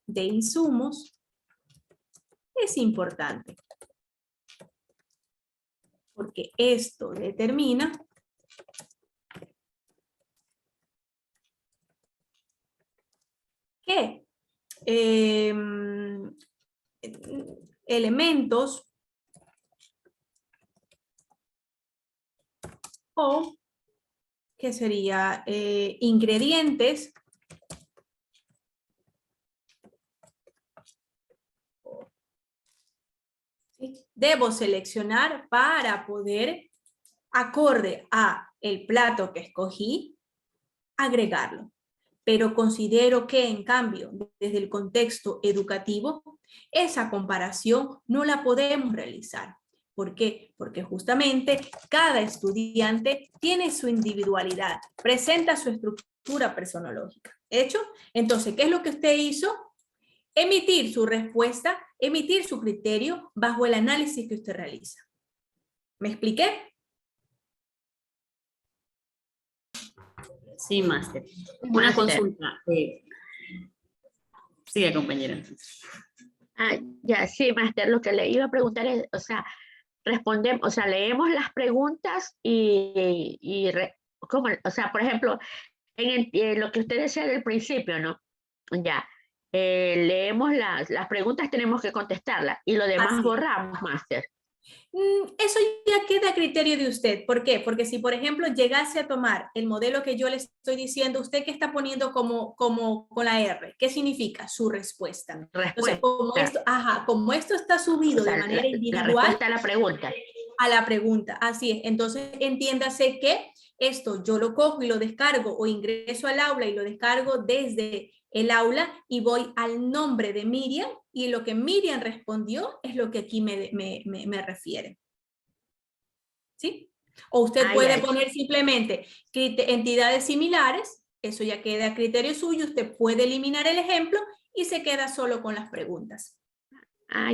de insumos es importante, porque esto determina que elementos o que sería ingredientes ¿sí? Debo seleccionar para poder, acorde a el plato que escogí, agregarlo. Pero considero que, en cambio, desde el contexto educativo, esa comparación no la podemos realizar. ¿Por qué? Porque justamente cada estudiante tiene su individualidad, presenta su estructura personológica. ¿Hecho? Entonces, ¿qué es lo que usted hizo? Emitir su respuesta, emitir su criterio bajo el análisis que usted realiza. ¿Me expliqué? Sí, máster. Una consulta. Sigue, compañera. Ya, sí, máster, lo que le iba a preguntar es, o sea, respondemos, o sea, leemos las preguntas ¿cómo? O sea, por ejemplo, en lo que usted decía del principio, ¿no? Ya, leemos las preguntas, tenemos que contestarlas, y lo demás Así. Borramos, máster. Eso ya queda a criterio de usted. ¿Por qué? Porque si, por ejemplo, llegase a tomar el modelo que yo le estoy diciendo, ¿usted qué está poniendo como con la R? ¿Qué significa? Su respuesta. Entonces, como esto está subido de manera individual. La respuesta a la pregunta. A la pregunta, así es. Entonces, entiéndase que esto yo lo cojo y lo descargo, o ingreso al aula y lo descargo desde el aula y voy al nombre de Miriam, y lo que Miriam respondió es lo que aquí me refiere. ¿Sí? O usted puede poner simplemente entidades similares, eso ya queda a criterio suyo, usted puede eliminar el ejemplo y se queda solo con las preguntas.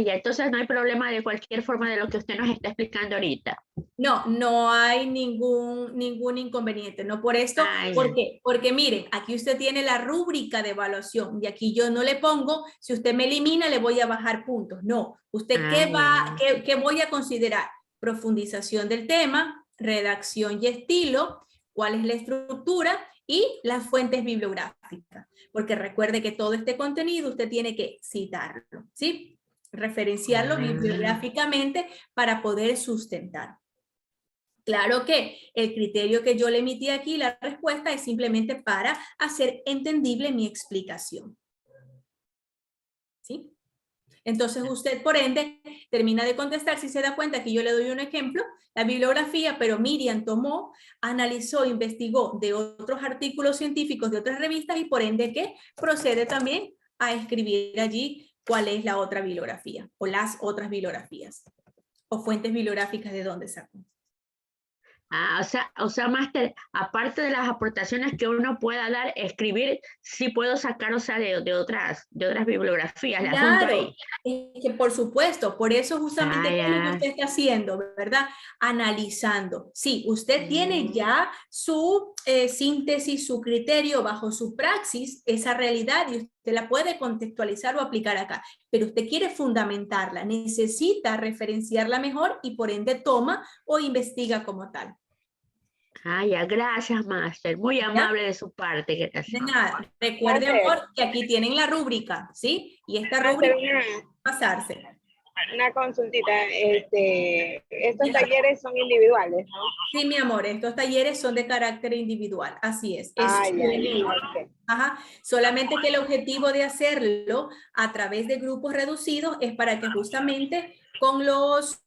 Ya, entonces no hay problema de cualquier forma de lo que usted nos está explicando ahorita. No, no hay ningún inconveniente, no por esto, ¿por qué? Porque miren, aquí usted tiene la rúbrica de evaluación y aquí yo no le pongo, si usted me elimina le voy a bajar puntos, no, usted ¿qué voy a considerar? Profundización del tema, redacción y estilo, cuál es la estructura y las fuentes bibliográficas, porque recuerde que todo este contenido usted tiene que citarlo, ¿sí? Referenciarlo bibliográficamente para poder sustentar. Claro que el criterio que yo le emití aquí, la respuesta, es simplemente para hacer entendible mi explicación. ¿Sí? Entonces usted, por ende, termina de contestar. Si se da cuenta que yo le doy un ejemplo, la bibliografía, pero Miriam tomó, analizó, investigó de otros artículos científicos de otras revistas y por ende que procede también a escribir allí cuál es la otra bibliografía o las otras bibliografías o fuentes bibliográficas de dónde sacó. O sea, máster, aparte de las aportaciones que uno pueda dar, escribir, sí puedo sacar, o sea, de otras bibliografías. Claro, que por supuesto, por eso justamente ¿qué es lo que usted está haciendo, verdad? Analizando. Sí, usted tiene ya su síntesis, su criterio bajo su praxis, esa realidad, y usted la puede contextualizar o aplicar acá, pero usted quiere fundamentarla, necesita referenciarla mejor y por ende toma o investiga como tal. Ya, gracias, máster. Muy amable de su parte. Gracias. De nada. Recuerden que aquí tienen la rúbrica, ¿sí? Y esta rúbrica pasarse. Una consultita, estos talleres son individuales, ¿no? Sí, mi amor, estos talleres son de carácter individual, así es. Ajá. Solamente que el objetivo de hacerlo a través de grupos reducidos es para que justamente con los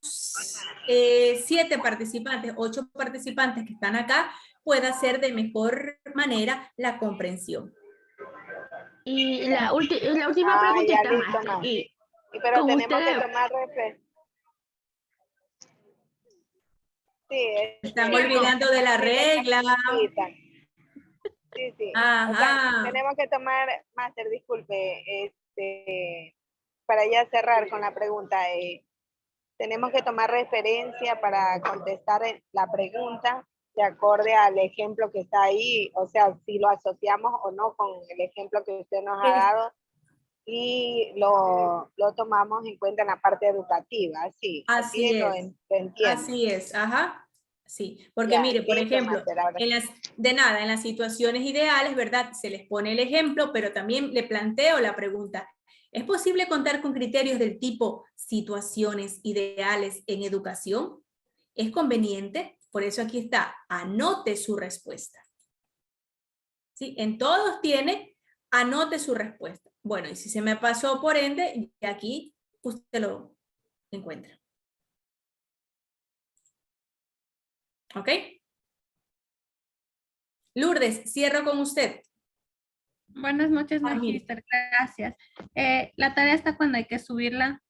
7 participantes, 8 participantes que están acá, pueda ser de mejor manera la comprensión. Y la última preguntita, Master. Pero tenemos que tomar referencia. Sí, están olvidando de la regla. Sí. Ajá. O sea, tenemos que tomar, Master, disculpe, para ya cerrar con la pregunta, tenemos que tomar referencia para contestar la pregunta de acorde al ejemplo que está ahí, o sea, si lo asociamos o no con el ejemplo que usted nos ha dado y lo tomamos en cuenta en la parte educativa, sí. Así es. Lo entiendo. Así es, ajá. Sí, porque ya, mire, por ejemplo, en las situaciones ideales, ¿verdad? Se les pone el ejemplo, pero también le planteo la pregunta, ¿es posible contar con criterios del tipo situaciones ideales en educación? ¿Es conveniente? Por eso aquí está, anote su respuesta. ¿Sí? En todos tiene, anote su respuesta. Bueno, y si se me pasó por ende, aquí usted lo encuentra. ¿Ok? Lourdes, cierro con usted. Buenas noches, Magister. Gracias. La tarea está cuando hay que subirla.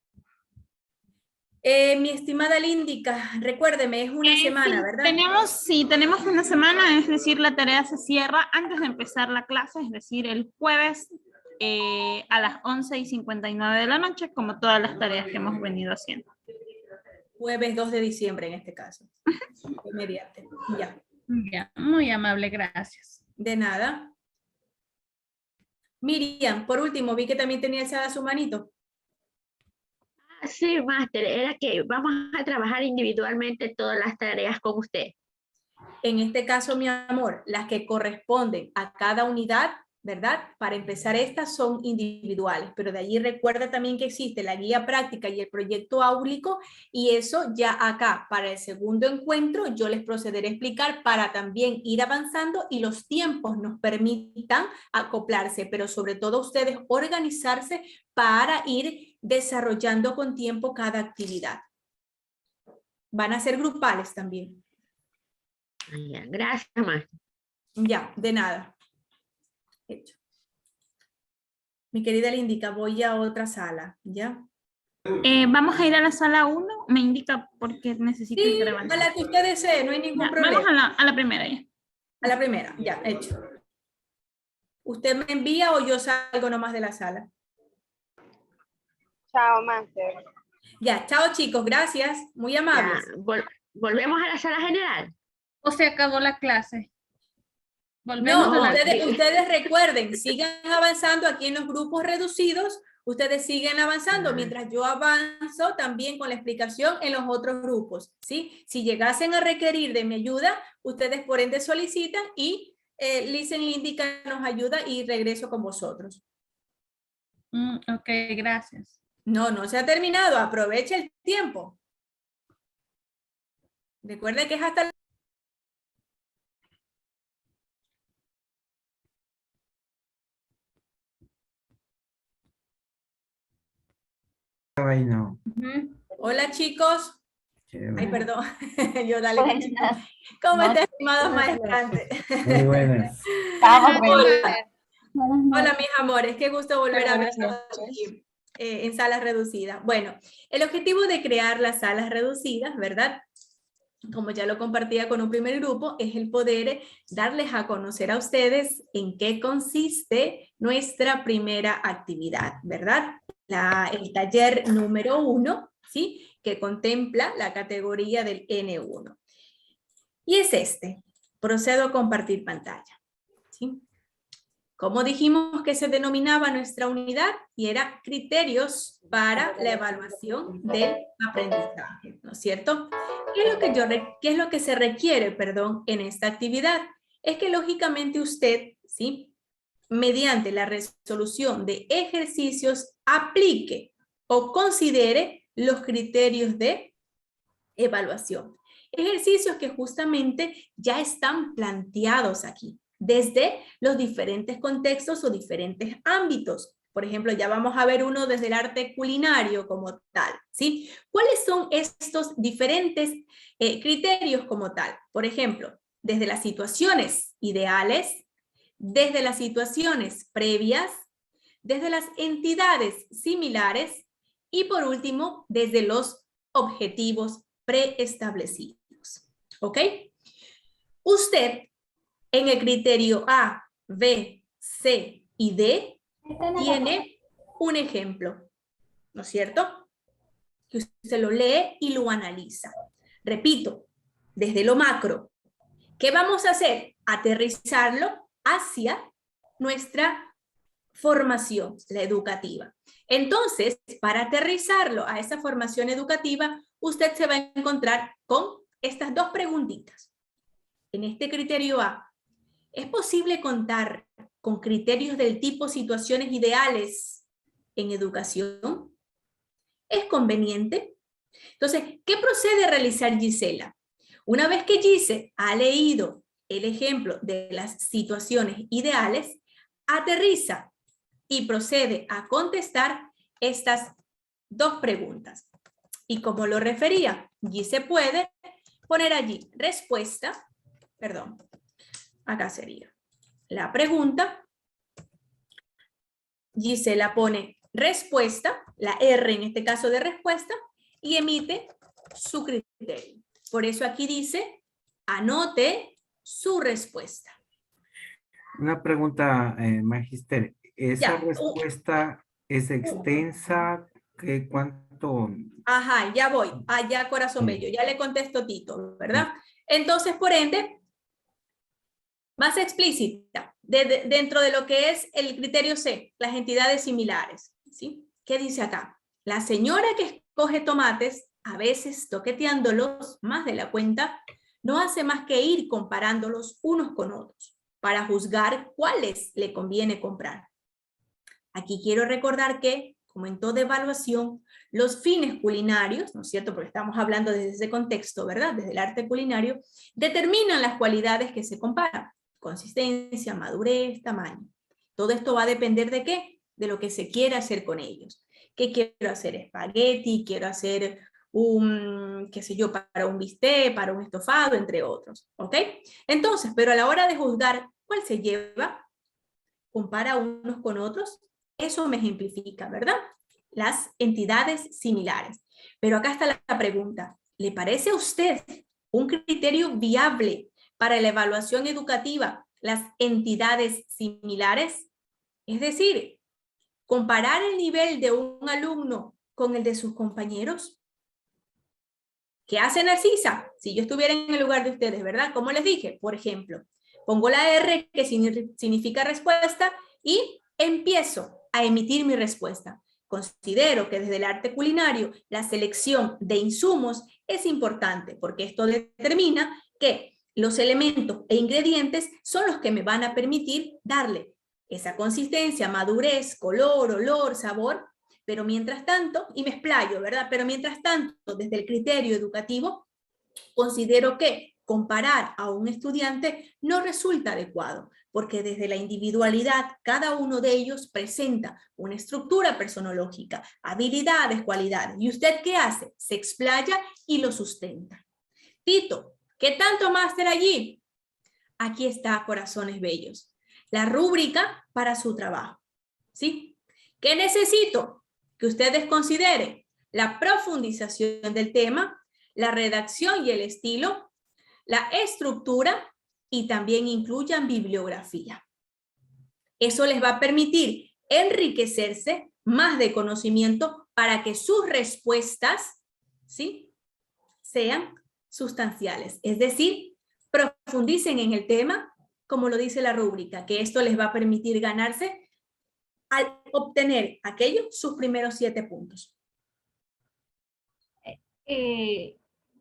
Mi estimada Líndica, recuérdeme, es una semana, sí, ¿verdad? Tenemos una semana, es decir, la tarea se cierra antes de empezar la clase, es decir, el jueves a las 11:59 de la noche, como todas las tareas que hemos venido haciendo. Jueves 2 de diciembre en este caso. Mediante. Ya. Ya, muy amable, gracias. De nada. Miriam, por último, vi que también tenía alzada su manito. Sí, Máster, era que vamos a trabajar individualmente todas las tareas con usted. En este caso, mi amor, las que corresponden a cada unidad, ¿verdad? Para empezar, estas son individuales, pero de allí recuerda también que existe la guía práctica y el proyecto áulico, y eso ya acá, para el segundo encuentro, yo les procederé a explicar para también ir avanzando y los tiempos nos permitan acoplarse, pero sobre todo ustedes organizarse para ir desarrollando con tiempo cada actividad. Van a ser grupales también. Ya, gracias, Máster. Ya, de nada. Hecho. Mi querida Líndica, voy a otra sala, ¿ya? Vamos a ir a la sala 1, me indica porque necesito sí, a la que usted desee, no hay ningún problema. Vamos a la primera ya. A la primera, ya, hecho. ¿Usted me envía o yo salgo nomás de la sala? Chao, Master. Ya, chao chicos, gracias, muy amables. Ya, volvemos a la sala general. ¿O se acabó la clase? Volvemos ustedes recuerden, sigan avanzando aquí en los grupos reducidos, ustedes siguen avanzando mientras yo avanzo también con la explicación en los otros grupos, ¿sí? Si llegasen a requerir de mi ayuda, ustedes por ende solicitan y Listen Líndica nos ayuda y regreso con vosotros. Ok, gracias. No se ha terminado, aproveche el tiempo. Recuerde que es hasta la... Ay, no. Hola chicos. Chévere. Ay, perdón. Yo dale. ¿Cómo está, estimados maestrantes? Muy buenas. Hola, mis amores. Qué gusto volver a verlos aquí en salas reducidas. Bueno, el objetivo de crear las salas reducidas, ¿verdad? Como ya lo compartía con un primer grupo, es el poder darles a conocer a ustedes en qué consiste nuestra primera actividad, ¿verdad? El taller número 1, ¿sí? Que contempla la categoría del N1. Y es este. Procedo a compartir pantalla, ¿sí? Como dijimos que se denominaba nuestra unidad y era criterios para la evaluación del aprendizaje, ¿no es cierto? ¿Qué es lo que se requiere, perdón, en esta actividad? Es que lógicamente usted, ¿sí? Mediante la resolución de ejercicios, aplique o considere los criterios de evaluación. Ejercicios que justamente ya están planteados aquí, desde los diferentes contextos o diferentes ámbitos. Por ejemplo, ya vamos a ver uno desde el arte culinario como tal, ¿sí? ¿Cuáles son estos diferentes criterios como tal? Por ejemplo, desde las situaciones ideales, desde las situaciones previas, desde las entidades similares y por último, desde los objetivos preestablecidos. ¿Ok? Usted en el criterio A, B, C y D tiene un ejemplo, ¿no es cierto? Que usted lo lee y lo analiza. Repito, desde lo macro, ¿qué vamos a hacer? Aterrizarlo hacia nuestra formación, la educativa. Entonces, para aterrizarlo a esa formación educativa, usted se va a encontrar con estas dos preguntitas. En este criterio A, ¿es posible contar con criterios del tipo situaciones ideales en educación? ¿Es conveniente? Entonces, ¿qué procede a realizar Gisela? Una vez que Gise ha leído el ejemplo de las situaciones ideales, aterriza y procede a contestar estas dos preguntas. Y como lo refería, Gise puede poner allí respuesta, perdón, acá sería la pregunta, Gisela pone respuesta, la R en este caso de respuesta, y emite su criterio. Por eso aquí dice, anote su respuesta. Una pregunta, Magister. ¿Esa Ya. respuesta es extensa? ¿Cuánto? Ajá, ya voy. Allá, corazón bello. Ya le contesto Tito, ¿verdad? Entonces, por ende, más explícita, dentro de lo que es el criterio C, las entidades similares, ¿sí? ¿Qué dice acá? La señora que escoge tomates, a veces toqueteándolos más de la cuenta, no hace más que ir comparándolos unos con otros para juzgar cuáles le conviene comprar. Aquí quiero recordar que, como en toda evaluación, los fines culinarios, ¿no es cierto? Porque estamos hablando desde ese contexto, ¿verdad? Desde el arte culinario, determinan las cualidades que se comparan. Consistencia, madurez, tamaño. Todo esto va a depender de qué? De lo que se quiera hacer con ellos. ¿Qué quiero hacer? Espagueti, quiero hacer un, qué sé yo, para un bistec, para un estofado, entre otros. ¿Ok? Entonces, pero a la hora de juzgar cuál se lleva, compara unos con otros, eso me ejemplifica, ¿verdad? Las entidades similares. Pero acá está la pregunta. ¿Le parece a usted un criterio viable para la evaluación educativa las entidades similares? Es decir, comparar el nivel de un alumno con el de sus compañeros. ¿Qué hace Narcisa? Si yo estuviera en el lugar de ustedes, ¿verdad? Como les dije, por ejemplo, pongo la R que significa respuesta y empiezo a emitir mi respuesta. Considero que desde el arte culinario la selección de insumos es importante porque esto determina que los elementos e ingredientes son los que me van a permitir darle esa consistencia, madurez, color, olor, sabor, pero mientras tanto, y me explayo, ¿verdad? Pero mientras tanto, desde el criterio educativo, considero que comparar a un estudiante no resulta adecuado, porque desde la individualidad cada uno de ellos presenta una estructura personológica, habilidades, cualidades. ¿Y usted qué hace? Se explaya y lo sustenta. Tito, ¿qué tanto máster allí? Aquí está, corazones bellos. La rúbrica para su trabajo. ¿Sí? ¿Qué necesito? Que ustedes consideren la profundización del tema, la redacción y el estilo, la estructura y también incluyan bibliografía. Eso les va a permitir enriquecerse más de conocimiento para que sus respuestas, ¿sí?, sean sustanciales. Es decir, profundicen en el tema, como lo dice la rúbrica, que esto les va a permitir ganarse al obtener aquellos sus primeros 7 puntos.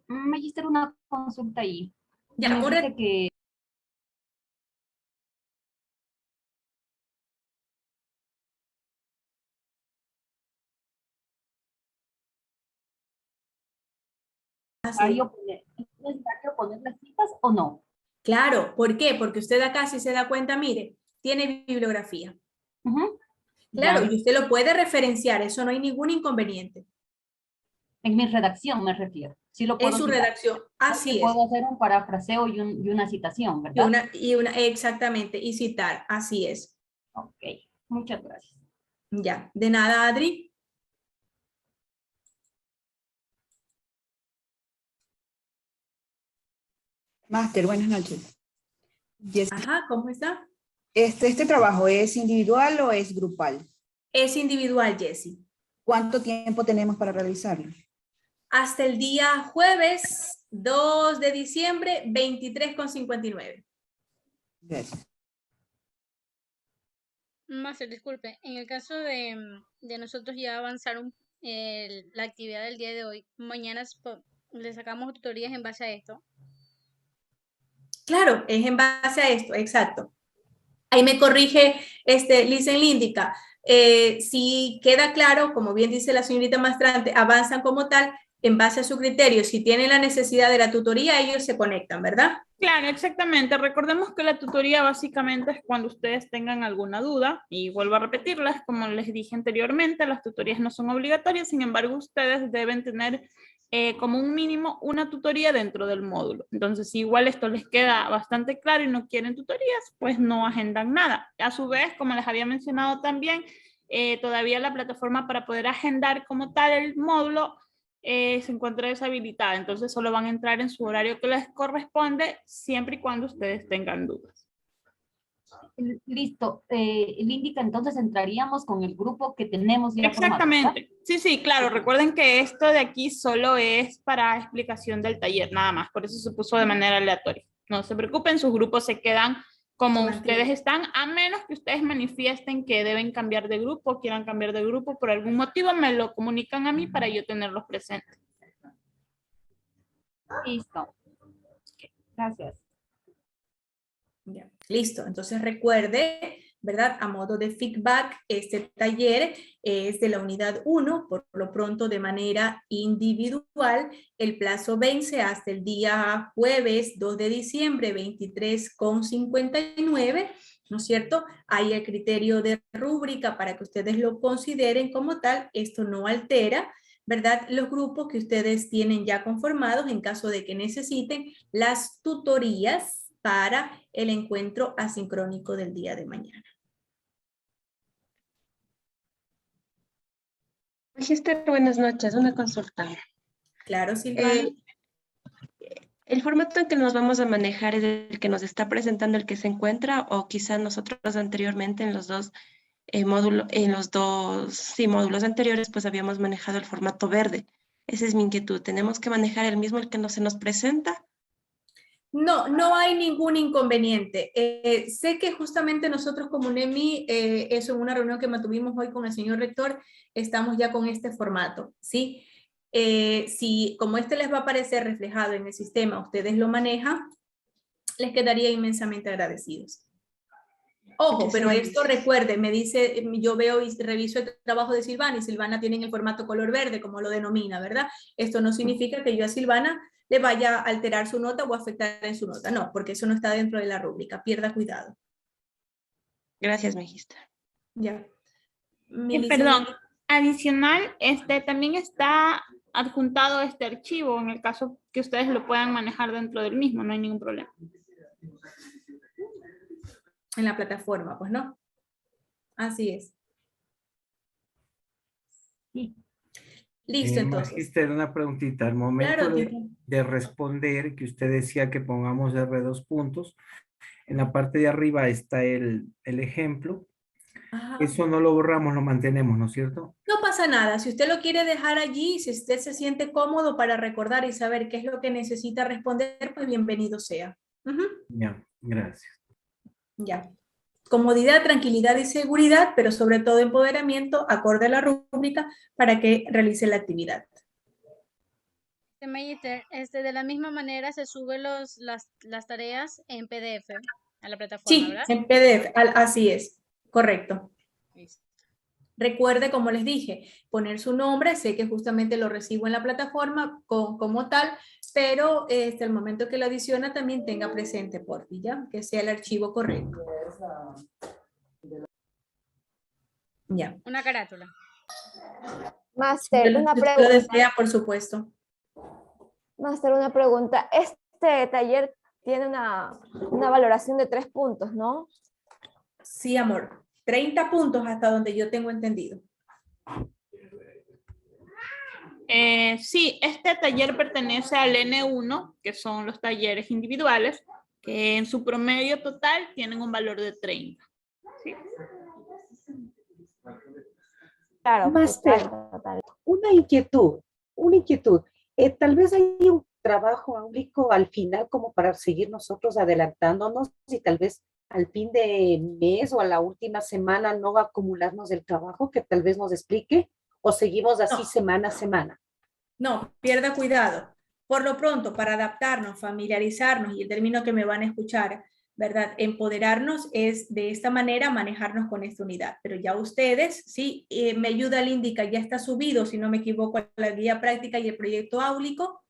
Magister, una consulta ahí. Ya, Nos dice que necesario poner las citas o no? Claro, ¿por qué? Porque usted acá, si se da cuenta, mire, tiene bibliografía. Claro, Ya. y usted lo puede referenciar, eso no hay ningún inconveniente. En mi redacción me refiero. Sí lo En puedo su citar. redacción, así Porque es. puedo hacer un parafraseo y una citación, Y ¿verdad? exactamente, y citar, así es. Ok, muchas gracias. Ya, de nada, Adri. Máster, buenas noches. Jessica, Ajá, ¿cómo está? ¿este trabajo es individual o es grupal? Es individual, Jessie. ¿Cuánto tiempo tenemos para realizarlo? Hasta el día jueves 2 de diciembre, 23:59. Gracias. Máster, disculpe, en el caso de nosotros ya avanzar la actividad del día de hoy, mañana le sacamos tutorías en base a esto. Claro, es en base a esto, exacto. Ahí me corrige Lisen Líndica. Si queda claro, como bien dice la señorita maestrante, avanzan como tal en base a su criterio. Si tienen la necesidad de la tutoría, ellos se conectan, ¿verdad? Claro, exactamente. Recordemos que la tutoría básicamente es cuando ustedes tengan alguna duda, y vuelvo a repetirlas, como les dije anteriormente, las tutorías no son obligatorias, sin embargo, ustedes deben tener como un mínimo una tutoría dentro del módulo. Entonces, si igual esto les queda bastante claro y no quieren tutorías, pues no agendan nada. A su vez, como les había mencionado también, todavía la plataforma para poder agendar como tal el módulo se encuentra deshabilitada, entonces solo van a entrar en su horario que les corresponde siempre y cuando ustedes tengan dudas. Listo. Lindica, entonces entraríamos con el grupo que tenemos ya formado, ¿verdad? Exactamente. Sí, claro. Recuerden que esto de aquí solo es para explicación del taller, nada más. Por eso se puso de manera aleatoria. No se preocupen, sus grupos se quedan como ustedes están, a menos que ustedes manifiesten que deben cambiar de grupo, quieran cambiar de grupo por algún motivo, me lo comunican a mí para yo tenerlos presentes. Listo. Gracias. Ya. Listo, entonces recuerde, ¿verdad? A modo de feedback, este taller es de la unidad 1, por lo pronto de manera individual. El plazo vence hasta el día jueves 2 de diciembre, 23:59, ¿no es cierto? Hay el criterio de rúbrica para que ustedes lo consideren como tal. Esto no altera, ¿verdad? Los grupos que ustedes tienen ya conformados en caso de que necesiten las tutorías para el encuentro asincrónico del día de mañana. Magister, buenas noches. Una consulta. Claro, Silvana. ¿El formato en que nos vamos a manejar es el que nos está presentando el que se encuentra, o quizá nosotros anteriormente en los dos módulos anteriores pues habíamos manejado el formato verde? Esa es mi inquietud. ¿Tenemos que manejar el mismo el que no se nos presenta? No, no hay ningún inconveniente. Sé que justamente nosotros como NEMI, eso en una reunión que mantuvimos hoy con el señor rector, estamos ya con este formato, ¿sí? Si como este les va a aparecer reflejado en el sistema, ustedes lo manejan, les quedaría inmensamente agradecidos. Ojo, pero esto recuerde, me dice, yo veo y reviso el trabajo de Silvana, y Silvana tiene el formato color verde, como lo denomina, ¿verdad? Esto no significa que yo a Silvana le vaya a alterar su nota o afectar en su nota, no, porque eso no está dentro de la rúbrica, pierda cuidado. Gracias, Magister. Ya. Perdón, adicional, también está adjuntado este archivo en el caso que ustedes lo puedan manejar dentro del mismo, no hay ningún problema. En la plataforma, pues no. Así es. Sí. Listo, entonces. Magister, una preguntita. Al momento Claro, de responder, que usted decía que pongamos R2 puntos, en la parte de arriba está el ejemplo. Ajá. Eso no lo borramos, lo mantenemos, ¿no es cierto? No pasa nada. Si usted lo quiere dejar allí, si usted se siente cómodo para recordar y saber qué es lo que necesita responder, pues bienvenido sea. Ya, gracias. Ya. Comodidad, tranquilidad y seguridad, pero sobre todo empoderamiento acorde a la rúbrica para que realice la actividad. Magister, de la misma manera se suben las tareas en PDF a la plataforma, Sí, ¿verdad? en PDF, así es, correcto. Recuerde, como les dije, poner su nombre, sé que justamente lo recibo en la plataforma como tal, pero el momento que lo adiciona también tenga presente, por fin, ¿ya? Que sea el archivo correcto. Ya. Una carátula. Máster, una Si pregunta. lo desea, por supuesto. Máster, una pregunta. Este taller tiene una valoración de 3 puntos, ¿no? Sí, amor. 30 puntos hasta donde yo tengo entendido. Sí, este taller pertenece al N1, que son los talleres individuales, que en su promedio total tienen un valor de 30. ¿Sí? Claro, Máster, total. una inquietud. Tal vez hay un trabajo áulico al final como para seguir nosotros adelantándonos y tal vez al fin de mes o a la última semana no acumularnos el trabajo que tal vez nos explique o seguimos así semana a semana. No, pierda cuidado. Por lo pronto, para adaptarnos, familiarizarnos y el término que me van a escuchar, ¿verdad? Empoderarnos es de esta manera manejarnos con esta unidad. Pero ya ustedes, sí, me ayuda Lindica, ya está subido, si no me equivoco, la guía práctica y el proyecto áulico.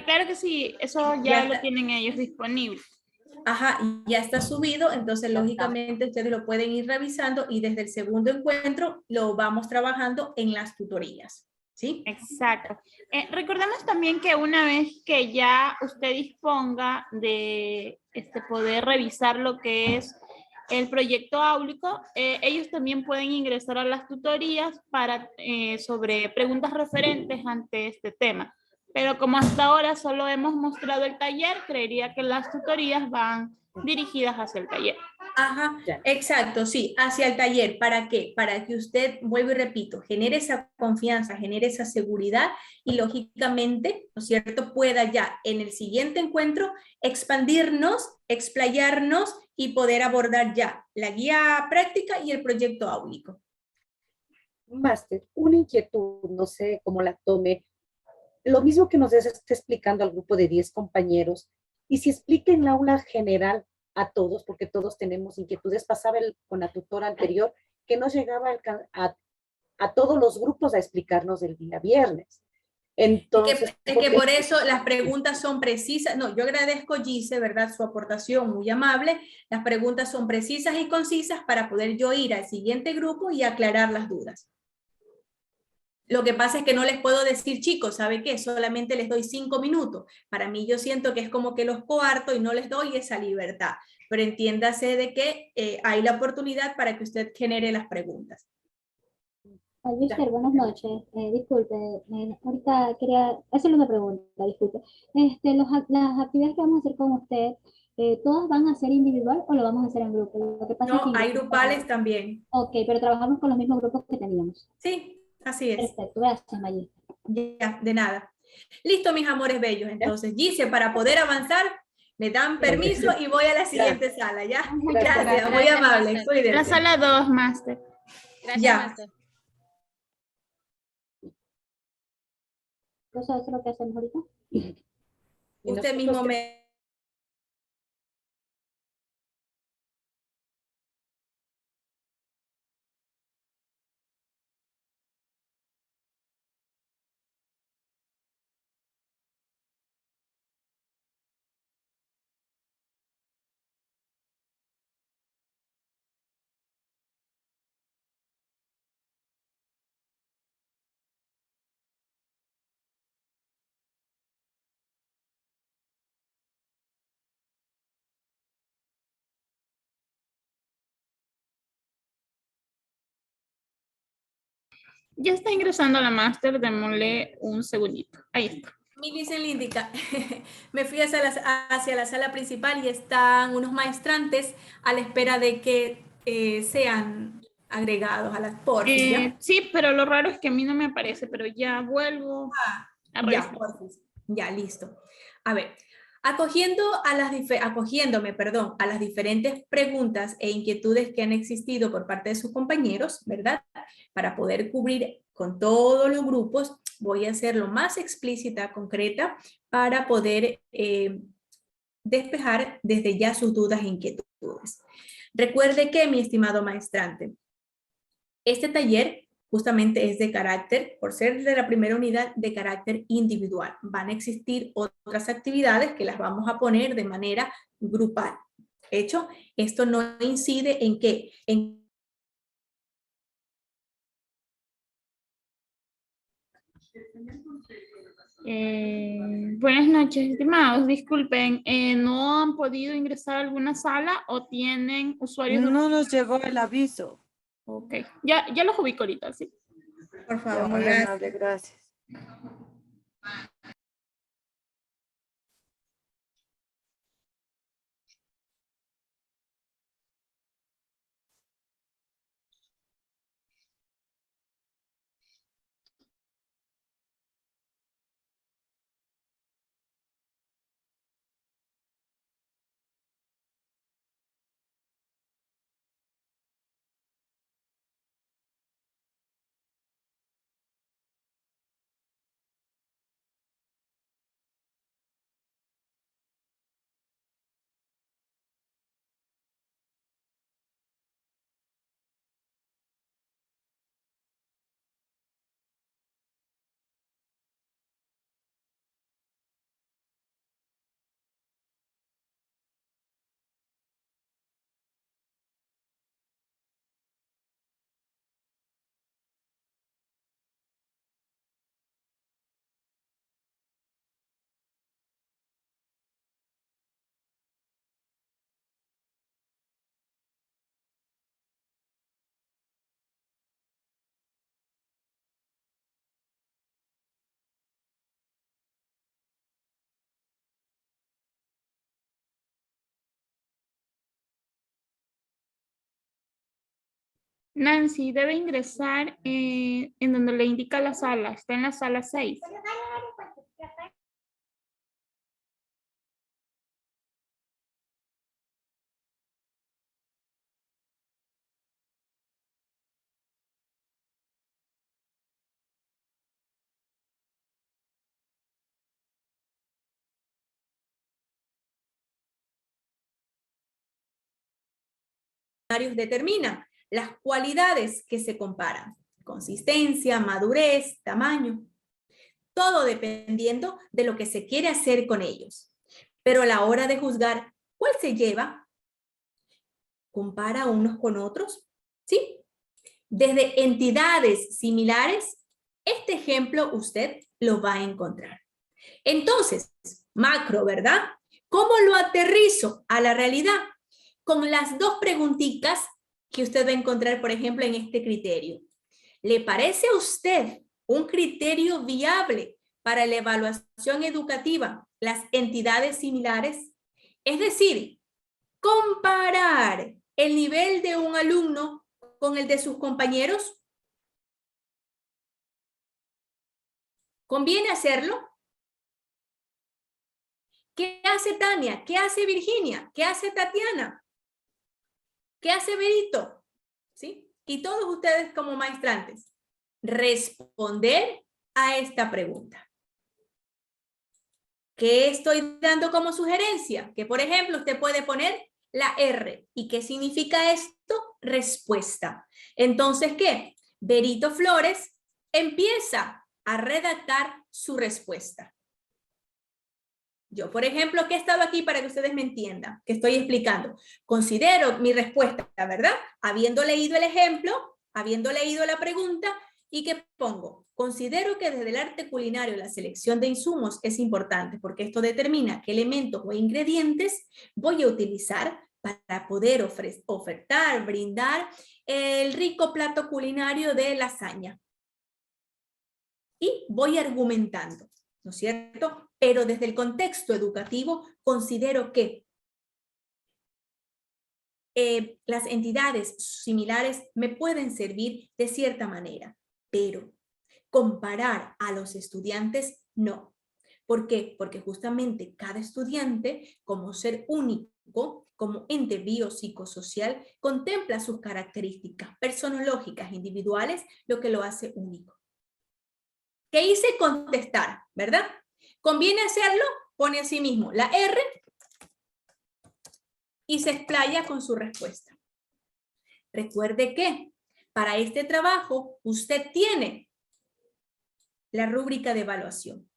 Claro que sí, eso ya lo tienen ellos disponible. Ajá, ya está subido, entonces lógicamente ustedes lo pueden ir revisando y desde el segundo encuentro lo vamos trabajando en las tutorías, ¿sí? Exacto. Recordemos también que una vez que ya usted disponga de poder revisar lo que es el proyecto áulico, ellos también pueden ingresar a las tutorías para, sobre preguntas referentes ante este tema. Pero como hasta ahora solo hemos mostrado el taller, creería que las tutorías van dirigidas hacia el taller. Ajá, exacto, sí, hacia el taller. ¿Para qué? Para que usted, vuelvo y repito, genere esa confianza, genere esa seguridad y lógicamente, ¿no es cierto?, pueda ya en el siguiente encuentro expandirnos, explayarnos y poder abordar ya la guía práctica y el proyecto áulico. Máster, una inquietud, no sé cómo la tome. Lo mismo que nos está explicando al grupo de 10 compañeros, y si explica en la aula general a todos, porque todos tenemos inquietudes, pasaba con la tutora anterior que no llegaba a todos los grupos a explicarnos el día viernes. Entonces, es que por eso las preguntas son precisas. No, yo agradezco, Gise, ¿verdad? Su aportación muy amable. Las preguntas son precisas y concisas para poder yo ir al siguiente grupo y aclarar las dudas. Lo que pasa es que no les puedo decir, chicos, ¿sabe qué? Solamente les doy 5 minutos. Para mí yo siento que es como que los coarto y no les doy esa libertad. Pero entiéndase de que hay la oportunidad para que usted genere las preguntas. Mister, buenas noches. Disculpe, ahorita quería hacerle una pregunta, disculpe. Las actividades que vamos a hacer con usted, ¿todas van a ser individual o lo vamos a hacer en grupo? Lo que pasa No, es que hay grupales también. Ok, pero trabajamos con los mismos grupos que teníamos. Sí, así es. Perfecto, gracias, Mayita. Ya, de nada. Listo, mis amores bellos. Entonces, Gise, para poder avanzar, me dan permiso y voy a la siguiente sala, ¿ya? Gracias, muy amable. Cuídense. La sala 2, Máster. Gracias, Ya. Máster. ¿Eso es lo que hacemos ahorita? Usted mismo me... Ya está ingresando a la máster, démosle un segundito. Ahí está. Mi licencia Lindica, me fui hacia la sala principal y están unos maestrantes a la espera de que sean agregados a las porfis, ¿ya? Sí, pero lo raro es que a mí no me aparece, pero ya vuelvo a revisar. Ya, porfis. Ya, listo. A ver, acogiéndome a las diferentes preguntas e inquietudes que han existido por parte de sus compañeros, ¿verdad? Para poder cubrir con todos los grupos, voy a ser lo más explícita, concreta, para poder despejar desde ya sus dudas e inquietudes. Recuerde que, mi estimado maestrante, este taller justamente es de carácter, por ser de la primera unidad, de carácter individual. Van a existir otras actividades que las vamos a poner de manera grupal. De hecho, esto no incide en qué, Buenas noches, estimados. Disculpen, ¿no han podido ingresar a alguna sala o tienen usuarios? No nos llegó el aviso. Ok, ya los ubico ahorita, sí. Por favor, muy amable, gracias. Nancy debe ingresar en donde le indica la sala. Está en la sala 6. determinan las cualidades que se comparan: consistencia, madurez, tamaño, todo dependiendo de lo que se quiere hacer con ellos. Pero a la hora de juzgar, ¿cuál se lleva? ¿Compara unos con otros? ¿Sí? Desde entidades similares, este ejemplo usted lo va a encontrar. Entonces, macro, ¿verdad? ¿Cómo lo aterrizo a la realidad? Con las dos preguntitas que usted va a encontrar, por ejemplo, en este criterio. ¿Le parece a usted un criterio viable para la evaluación educativa las entidades similares? Es decir, comparar el nivel de un alumno con el de sus compañeros. ¿Conviene hacerlo? ¿Qué hace Tania? ¿Qué hace Virginia? ¿Qué hace Tatiana? ¿Qué hace Berito? ¿Sí? Y todos ustedes como maestrantes, responder a esta pregunta. ¿Qué estoy dando como sugerencia? Que, por ejemplo, usted puede poner la R. ¿Y qué significa esto? Respuesta. Entonces, ¿qué? Berito Flores empieza a redactar su respuesta. Yo, por ejemplo, que he estado aquí para que ustedes me entiendan, que estoy explicando. Considero mi respuesta, ¿verdad? Habiendo leído el ejemplo, habiendo leído la pregunta, ¿y qué pongo? Considero que desde el arte culinario la selección de insumos es importante porque esto determina qué elementos o ingredientes voy a utilizar para poder ofertar, brindar el rico plato culinario de lasaña. Y voy argumentando, ¿no es cierto? Pero desde el contexto educativo considero que las entidades similares me pueden servir de cierta manera, pero comparar a los estudiantes no. ¿Por qué? Porque justamente cada estudiante, como ser único, como ente biopsicosocial, contempla sus características personológicas individuales, lo que lo hace único. ¿Qué hice? Contestar, ¿verdad? ¿Conviene hacerlo? Pone a sí mismo la R y se explaya con su respuesta. Recuerde que para este trabajo usted tiene la rúbrica de evaluación.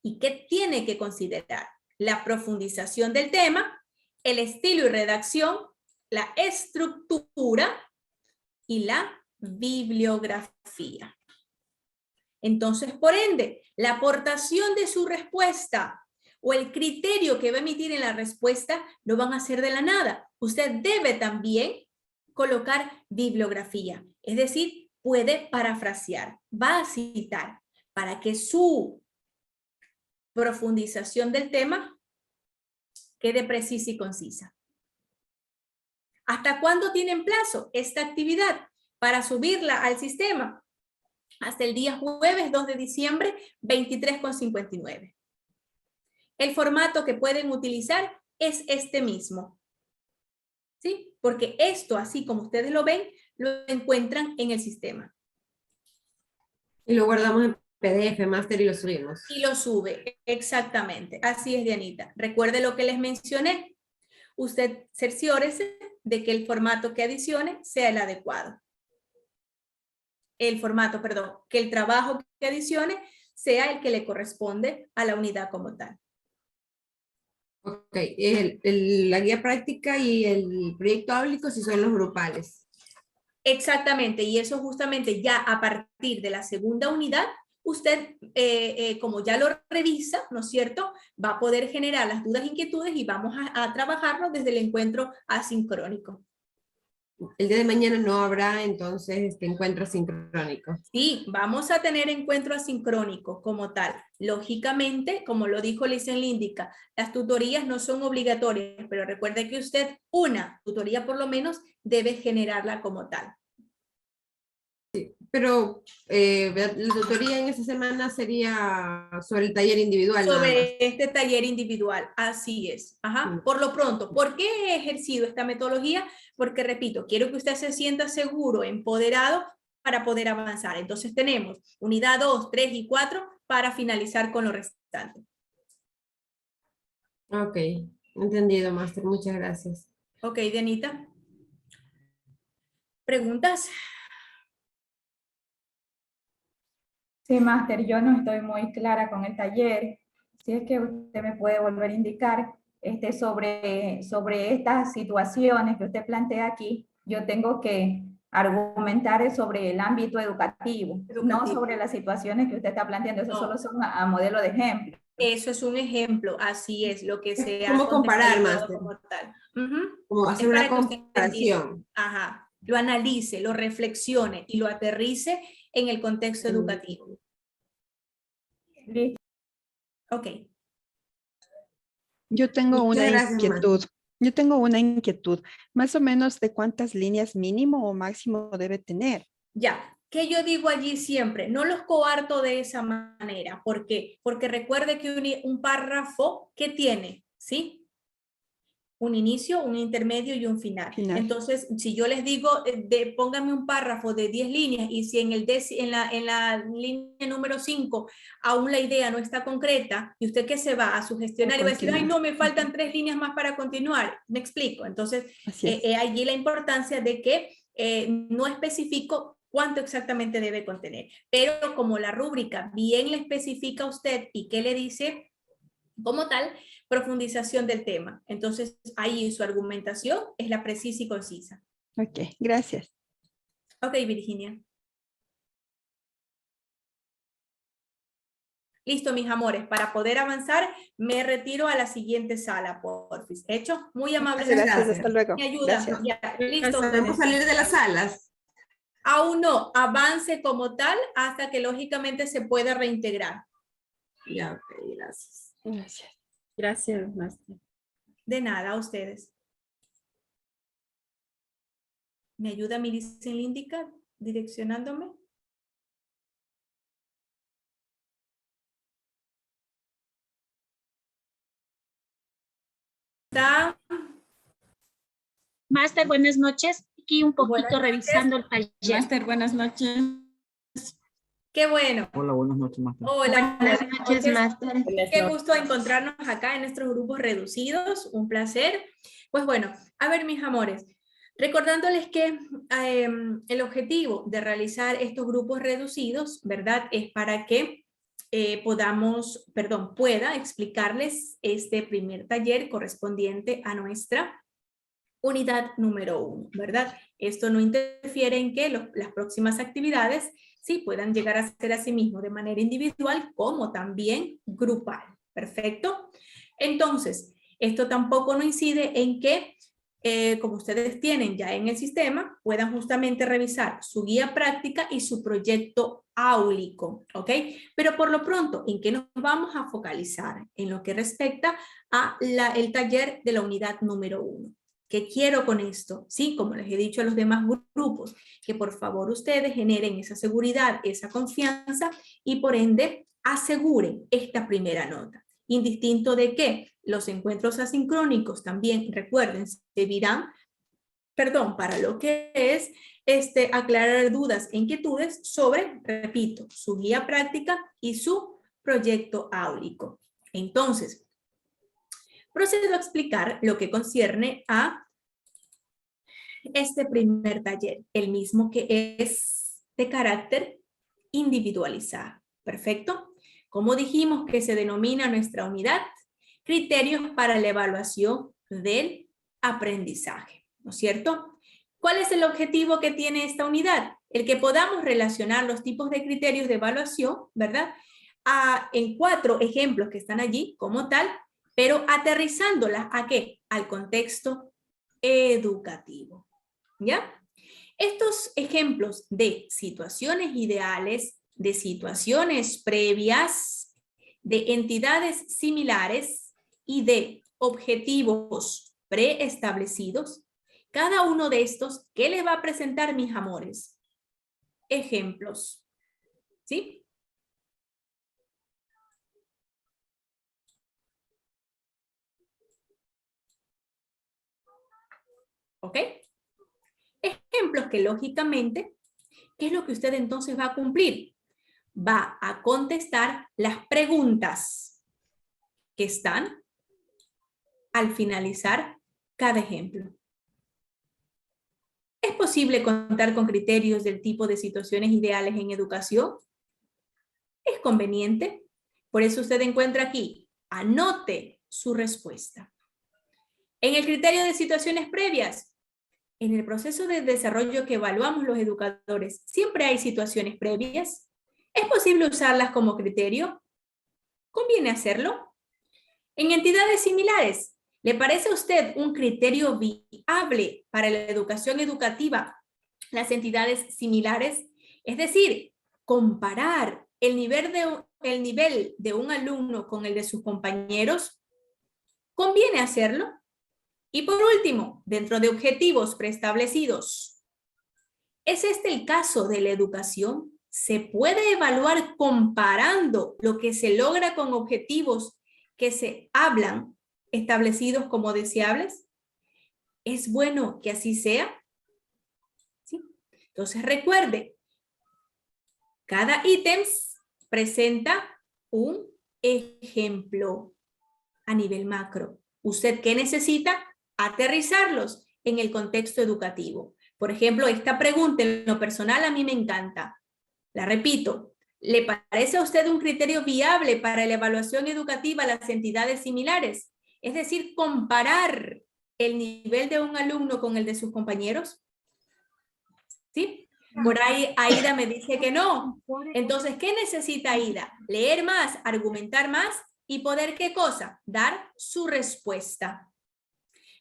¿Y qué tiene que considerar? La profundización del tema, el estilo y redacción, la estructura y la bibliografía. Entonces, por ende, la aportación de su respuesta o el criterio que va a emitir en la respuesta no van a ser de la nada. Usted debe también colocar bibliografía, es decir, puede parafrasear, va a citar para que su profundización del tema quede precisa y concisa. ¿Hasta cuándo tienen plazo esta actividad para subirla al sistema? Hasta el día jueves 2 de diciembre, 23:59. El formato que pueden utilizar es este mismo. ¿Sí? Porque esto, así como ustedes lo ven, lo encuentran en el sistema. Y lo guardamos en PDF, Master, y lo subimos. Y lo sube, exactamente. Así es, Dianita. Recuerde lo que les mencioné. Usted cerciórese de que el formato que adicione sea el adecuado. El formato, perdón, que el trabajo que adicione sea el que le corresponde a la unidad como tal. Ok, la guía práctica y el proyecto áulico si son los grupales. Exactamente, y eso justamente ya a partir de la segunda unidad, usted, como ya lo revisa, ¿no es cierto?, va a poder generar las dudas e inquietudes y vamos a trabajarlo desde el encuentro asincrónico. El día de mañana no habrá entonces este encuentro asincrónico. Sí, vamos a tener encuentro asincrónico como tal. Lógicamente, como lo dijo Licenlíndica, las tutorías no son obligatorias, pero recuerde que usted una tutoría por lo menos debe generarla como tal. Sí, pero la tutoría en esta semana sería sobre el taller individual. Sobre este taller individual, así es. Ajá. Sí. Por lo pronto, ¿por qué he ejercido esta metodología? Porque, repito, quiero que usted se sienta seguro, empoderado para poder avanzar. Entonces tenemos unidad 2, 3 y 4 para finalizar con lo restante. Ok, entendido, Máster. Muchas gracias. Ok, Dianita. ¿Preguntas? Sí, Máster, yo no estoy muy clara con el taller. Si es que usted me puede volver a indicar sobre estas situaciones que usted plantea aquí, yo tengo que argumentar sobre el ámbito educativo, no sobre las situaciones que usted está planteando. Eso solo son a modelo de ejemplo. Eso es un ejemplo, así es lo que se ha ¿Cómo comparar, Máster? Como tal. Como hacer una comparación. Ajá, lo analice, lo reflexione y lo aterrice en el contexto educativo. Listo. Ok. Yo tengo Muchas inquietud. Yo tengo una inquietud. Más o menos de cuántas líneas mínimo o máximo debe tener. Ya, ¿qué yo digo allí siempre? No los coarto de esa manera. ¿Por qué? Porque recuerde que un párrafo, ¿qué tiene? ¿Sí? Un inicio, un intermedio y un final. Entonces, si yo les digo, pónganme un párrafo de 10 líneas y si en la línea número 5 aún la idea no está concreta y usted que se va a sugestionar y va a decir, ay no, me faltan 3 líneas más para continuar. ¿Me explico? Entonces, allí la importancia de que no especifico cuánto exactamente debe contener. Pero como la rúbrica bien le especifica a usted y qué le dice como tal, profundización del tema. Entonces, ahí su argumentación es la precisa y concisa. Ok, gracias. Ok, Virginia. Listo, mis amores. Para poder avanzar, me retiro a la siguiente sala, porfis. ¿Hecho? Muy amables. Gracias, hasta luego. Me ayudan. Ya, listo. ¿Podemos salir de las salas? Aún no. Avance como tal hasta que lógicamente se pueda reintegrar. Ya, ok, gracias. Gracias. Gracias, Máster. De nada, a ustedes. ¿Me ayuda mi Licenlíndica direccionándome? ¿Está? Máster, buenas noches. Aquí un poquito revisando el taller. Máster, buenas noches. Qué bueno. Hola, buenas noches, Máster. Hola, buenas noches, Máster. Qué gusto encontrarnos acá en nuestros grupos reducidos. Un placer. Pues bueno, a ver, mis amores. Recordándoles que el objetivo de realizar estos grupos reducidos, ¿verdad? Es para que pueda explicarles este primer taller correspondiente a nuestra unidad número 1, ¿verdad? Esto no interfiere en que las próximas actividades sí puedan llegar a ser a sí mismo de manera individual como también grupal. ¿Perfecto? Entonces, esto tampoco no incide en que, como ustedes tienen ya en el sistema, puedan justamente revisar su guía práctica y su proyecto áulico, ¿ok? Pero por lo pronto, ¿en qué nos vamos a focalizar? En lo que respecta a el taller de la unidad número 1. ¿Qué quiero con esto? Sí, como les he dicho a los demás grupos, que por favor ustedes generen esa seguridad, esa confianza y por ende aseguren esta primera nota. Indistinto de que los encuentros asincrónicos también, recuerden, servirán, para lo que es aclarar dudas e inquietudes sobre, repito, su guía práctica y su proyecto áulico. Entonces, procedo a explicar lo que concierne a este primer taller, el mismo que es de carácter individualizado. ¿Perfecto? Como dijimos que se denomina nuestra unidad, criterios para la evaluación del aprendizaje, ¿no es cierto? ¿Cuál es el objetivo que tiene esta unidad? El que podamos relacionar los tipos de criterios de evaluación, ¿verdad? En 4 ejemplos que están allí como tal, pero aterrizándolas ¿a qué? Al contexto educativo, ¿ya? Estos ejemplos de situaciones ideales, de situaciones previas, de entidades similares y de objetivos preestablecidos, cada uno de estos, ¿qué les va a presentar, mis amores? Ejemplos, ¿sí? ¿Ok? Ejemplos que lógicamente, ¿qué es lo que usted entonces va a cumplir? Va a contestar las preguntas que están al finalizar cada ejemplo. ¿Es posible contar con criterios del tipo de situaciones ideales en educación? ¿Es conveniente? Por eso usted encuentra aquí, anote su respuesta. En el criterio de situaciones previas, en el proceso de desarrollo que evaluamos los educadores, ¿siempre hay situaciones previas? ¿Es posible usarlas como criterio? ¿Conviene hacerlo? En entidades similares, ¿le parece a usted un criterio viable para la educación educativa las entidades similares? Es decir, comparar el nivel de un alumno con el de sus compañeros. ¿Conviene hacerlo? Y por último, dentro de objetivos preestablecidos, ¿es este el caso de la educación? ¿Se puede evaluar comparando lo que se logra con objetivos que se hablan establecidos como deseables? ¿Es bueno que así sea? ¿Sí? Entonces recuerde, cada ítem presenta un ejemplo a nivel macro. ¿Usted qué necesita? Aterrizarlos en el contexto educativo. Por ejemplo, esta pregunta en lo personal a mí me encanta. La repito, ¿le parece a usted un criterio viable para la evaluación educativa a las entidades similares? Es decir, comparar el nivel de un alumno con el de sus compañeros. ¿Sí? Por ahí Aida me dice que no. Entonces, ¿qué necesita Aida? Leer más, argumentar más y poder, ¿qué cosa? Dar su respuesta.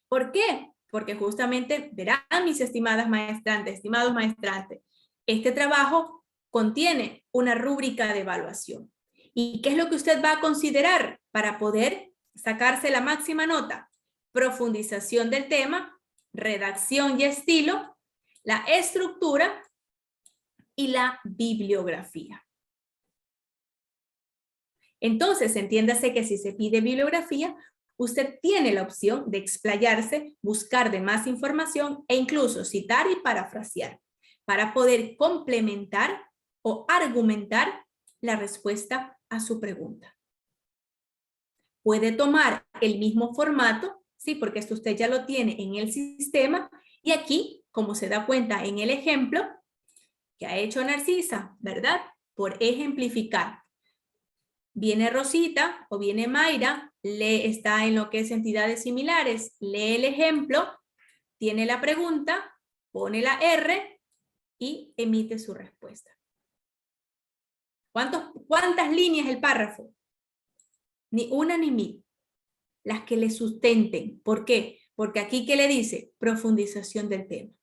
¿Por qué? Porque justamente, verán mis estimadas maestrantes, estimados maestrantes, este trabajo contiene una rúbrica de evaluación. ¿Y qué es lo que usted va a considerar para poder sacarse la máxima nota? Profundización del tema, redacción y estilo, la estructura y la bibliografía. Entonces, entiéndase que si se pide bibliografía, usted tiene la opción de explayarse, buscar de más información e incluso citar y parafrasear para poder complementar o argumentar la respuesta a su pregunta. Puede tomar el mismo formato, sí, porque esto usted ya lo tiene en el sistema, Y aquí, como se da cuenta en el ejemplo que ha hecho Narcisa, ¿verdad? Por ejemplificar. Viene Rosita o viene Mayra, está en lo que es entidades similares, lee el ejemplo, tiene la pregunta, pone la R y emite su respuesta. ¿Cuántas líneas el párrafo? Ni una ni mil. Las que le sustenten. ¿Por qué? Porque aquí, ¿qué le dice? Profundización del tema.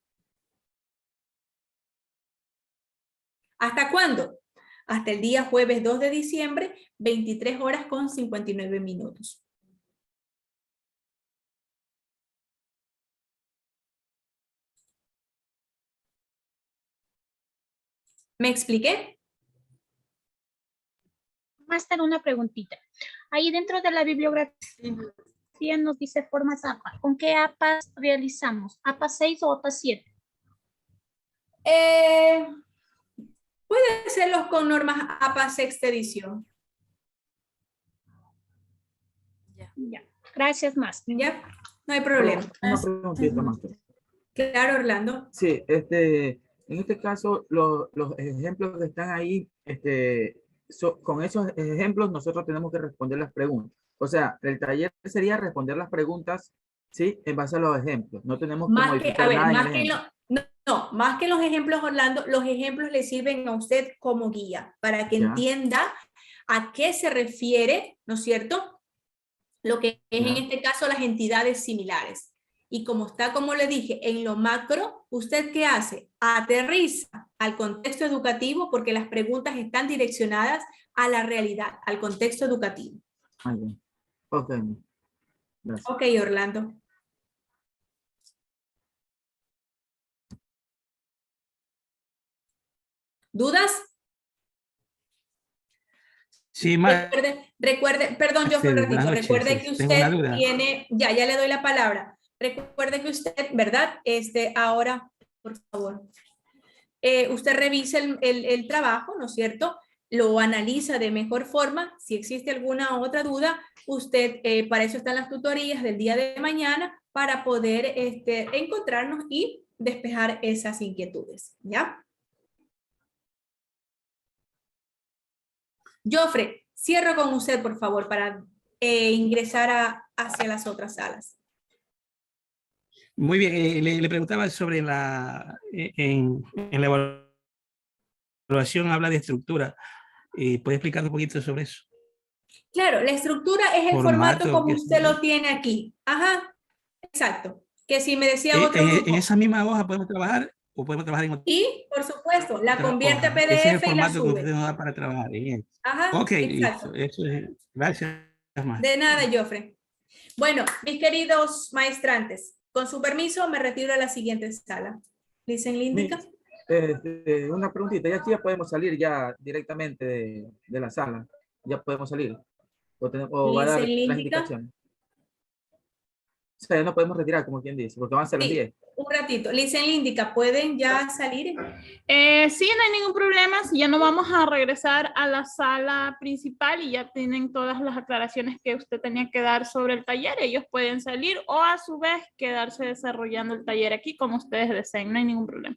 ¿Hasta cuándo? Hasta el día jueves 2 de diciembre, 23 horas con 59 minutos. ¿Me expliqué? Máster, una preguntita. Ahí dentro de la bibliografía nos dice formas APA. ¿Con qué APAs realizamos? ¿APA 6 o APA 7? Puede hacerlos con normas APA sexta edición. Ya. Gracias, más. Ya, no hay problema. Una preguntita, Máster. Claro, Orlando. Sí, en este caso, los ejemplos que están ahí, con esos ejemplos nosotros tenemos que responder las preguntas. O sea, el taller sería responder las preguntas, ¿sí? En base a los ejemplos. No tenemos que modificar nada en el ejemplo. Más que los ejemplos, Orlando, los ejemplos le sirven a usted como guía para que entienda a qué se refiere, ¿no es cierto? Lo que es en este caso las entidades similares. Y como está, como le dije, en lo macro, ¿usted qué hace? Aterriza al contexto educativo porque las preguntas están direccionadas a la realidad, al contexto educativo. Ok. Gracias. Ok, Orlando. ¿Dudas? Sí, recuerde, perdón, yo un ratito, recuerde que usted tiene, ya le doy la palabra. Recuerde que usted, ¿verdad? Ahora, por favor, usted revisa el trabajo, ¿no es cierto? Lo analiza de mejor forma. Si existe alguna otra duda, usted, para eso están las tutorías del día de mañana, para poder encontrarnos y despejar esas inquietudes, ¿ya? Jofre, cierro con usted, por favor, para ingresar hacia las otras salas. Muy bien, le preguntaba sobre en la evaluación habla de estructura. ¿Puede explicar un poquito sobre eso? Claro, la estructura es el formato como usted lo tiene aquí. Ajá, exacto. Que si me decía otro grupo. ¿En esa misma hoja podemos trabajar o podemos trabajar en otra? Y, por supuesto, la convierte a PDF ese es el y la formato que sube. usted nos da para trabajar. Ajá, ok, exacto. listo. Eso es. Gracias, más. De nada, Jofre. Bueno, mis queridos maestrantes, con su permiso me retiro a la siguiente sala. ¿Dicen Líndica? Una preguntita, ya podemos salir ya directamente de la sala. Ya podemos salir. O va a dar las indicaciones. O sea, ya no podemos retirar, como quien dice, porque van a ser las 10. Un ratito. Licen Líndica, ¿pueden ya salir? Sí, no hay ningún problema. Si ya no vamos a regresar a la sala principal y ya tienen todas las aclaraciones que usted tenía que dar sobre el taller, ellos pueden salir o a su vez quedarse desarrollando el taller aquí como ustedes deseen. No hay ningún problema.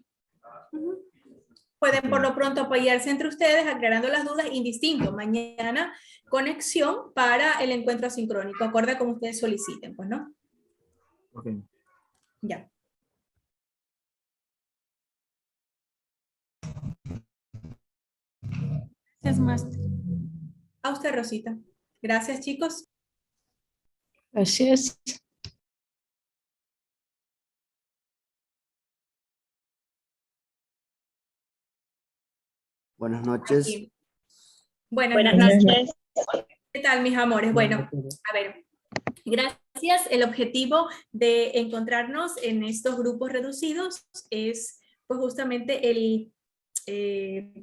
Pueden por lo pronto apoyarse entre ustedes aclarando las dudas indistinto. Mañana conexión para el encuentro asincrónico, acorde como ustedes soliciten, pues, ¿no? Ok. Ya. Gracias, Máster. A usted, Rosita. Gracias, chicos. Gracias. Buenas noches. Aquí. Buenas noches. noches. ¿Qué tal, mis amores? Bueno, a ver, gracias. El objetivo de encontrarnos en estos grupos reducidos es pues justamente el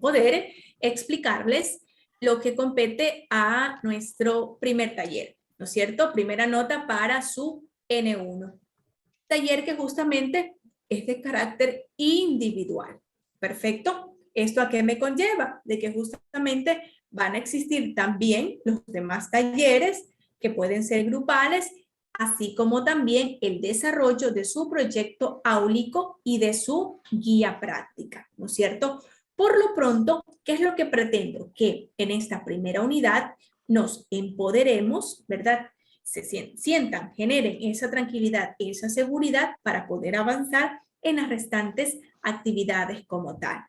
poder explicarles lo que compete a nuestro primer taller, ¿no es cierto? Primera nota para su N1. Taller que justamente es de carácter individual. Perfecto. ¿Esto a qué me conlleva? De que justamente van a existir también los demás talleres que pueden ser grupales así como también el desarrollo de su proyecto áulico y de su guía práctica, ¿no es cierto? Por lo pronto, ¿qué es lo que pretendo? Que en esta primera unidad nos empoderemos, ¿verdad? Se sientan, generen esa tranquilidad, esa seguridad para poder avanzar en las restantes actividades como tal.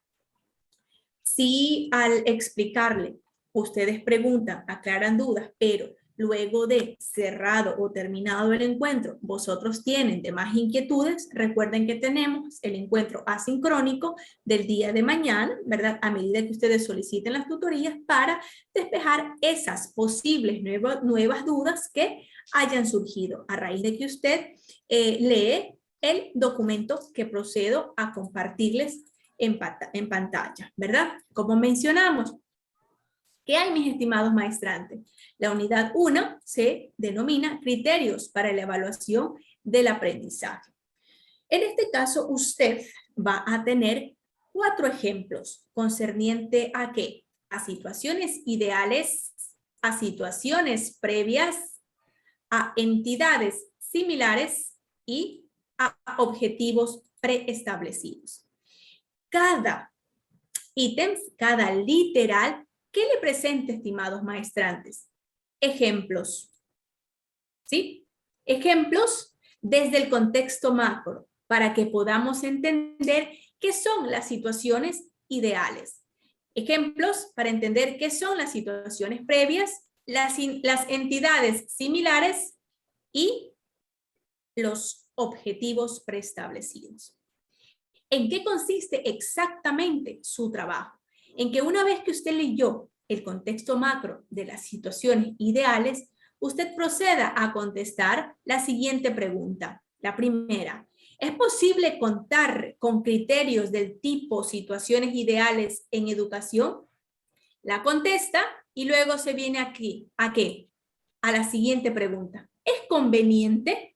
Si al explicarle, ustedes preguntan, aclaran dudas, pero luego de cerrado o terminado el encuentro, vosotros tienen demás inquietudes, recuerden que tenemos el encuentro asincrónico del día de mañana, ¿verdad? A medida que ustedes soliciten las tutorías para despejar esas posibles nuevas dudas que hayan surgido a raíz de que usted lee el documento que procedo a compartirles en pantalla, ¿verdad? Como mencionamos, ¿qué hay, mis estimados maestrantes? La unidad 1 se denomina criterios para la evaluación del aprendizaje. En este caso, usted va a tener 4 ejemplos concerniente a ¿qué? A situaciones ideales, a situaciones previas, a entidades similares y a objetivos preestablecidos. Cada ítem, cada literal, ¿qué le presenta, estimados maestrantes? Ejemplos. ¿Sí? Ejemplos desde el contexto macro, para que podamos entender qué son las situaciones ideales. Ejemplos para entender qué son las situaciones previas, las entidades similares y los objetivos preestablecidos. ¿En qué consiste exactamente su trabajo? En que una vez que usted leyó el contexto macro de las situaciones ideales, usted proceda a contestar la siguiente pregunta. La primera, ¿es posible contar con criterios del tipo situaciones ideales en educación? La contesta y luego se viene aquí. ¿A qué? A la siguiente pregunta. ¿Es conveniente?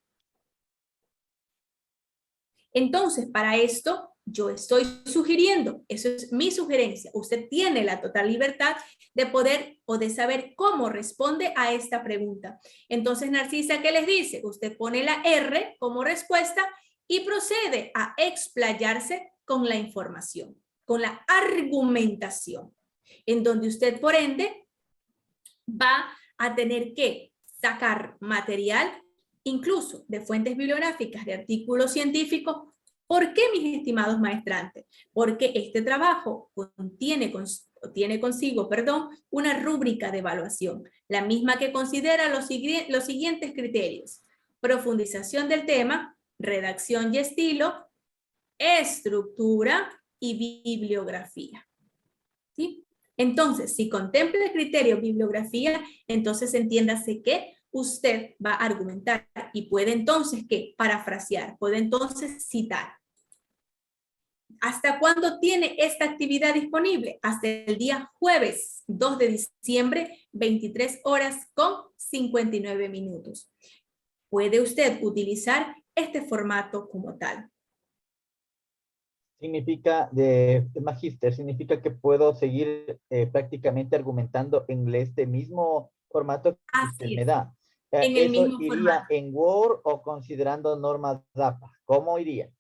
Entonces, para esto, yo estoy sugiriendo, eso es mi sugerencia, usted tiene la total libertad de poder o de saber cómo responde a esta pregunta. Entonces, Narcisa, ¿qué les dice? Usted pone la R como respuesta y procede a explayarse con la información, con la argumentación, en donde usted, por ende, va a tener que sacar material incluso de fuentes bibliográficas, de artículos científicos. ¿Por qué, mis estimados maestrantes? Porque este trabajo tiene consigo una rúbrica de evaluación, la misma que considera los siguientes criterios: profundización del tema, redacción y estilo, estructura y bibliografía. ¿Sí? Entonces, si contempla el criterio bibliografía, entonces entiéndase que usted va a argumentar y puede entonces ¿qué? Parafrasear, puede entonces citar. ¿Hasta cuándo tiene esta actividad disponible? Hasta el día jueves 2 de diciembre, 23 horas con 59 minutos. Puede usted utilizar este formato como tal. Significa, magíster, significa que puedo seguir prácticamente argumentando en este mismo formato que usted me da. En el ¿Eso mismo iría formato. en Word o considerando normas APA? ¿Cómo iría?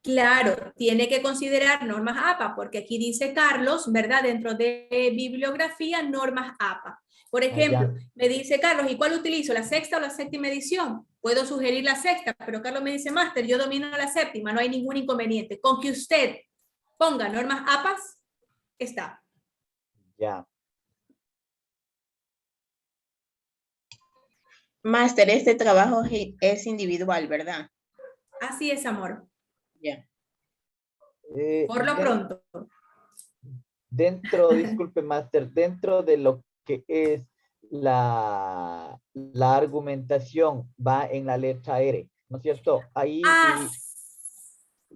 Claro, tiene que considerar normas APA, porque aquí dice Carlos, ¿verdad? Dentro de bibliografía, normas APA. Por ejemplo, me dice Carlos, ¿y cuál utilizo? ¿La sexta o la séptima edición? Puedo sugerir la sexta, pero Carlos me dice, máster, yo domino la séptima, no hay ningún inconveniente. Con que usted ponga normas APAs, está. Ya. Máster, este trabajo es individual, ¿verdad? Así es, amor. Ya. Por lo pronto. Dentro, disculpe, máster, dentro de lo que es la argumentación va en la letra R, ¿no es cierto? Ahí...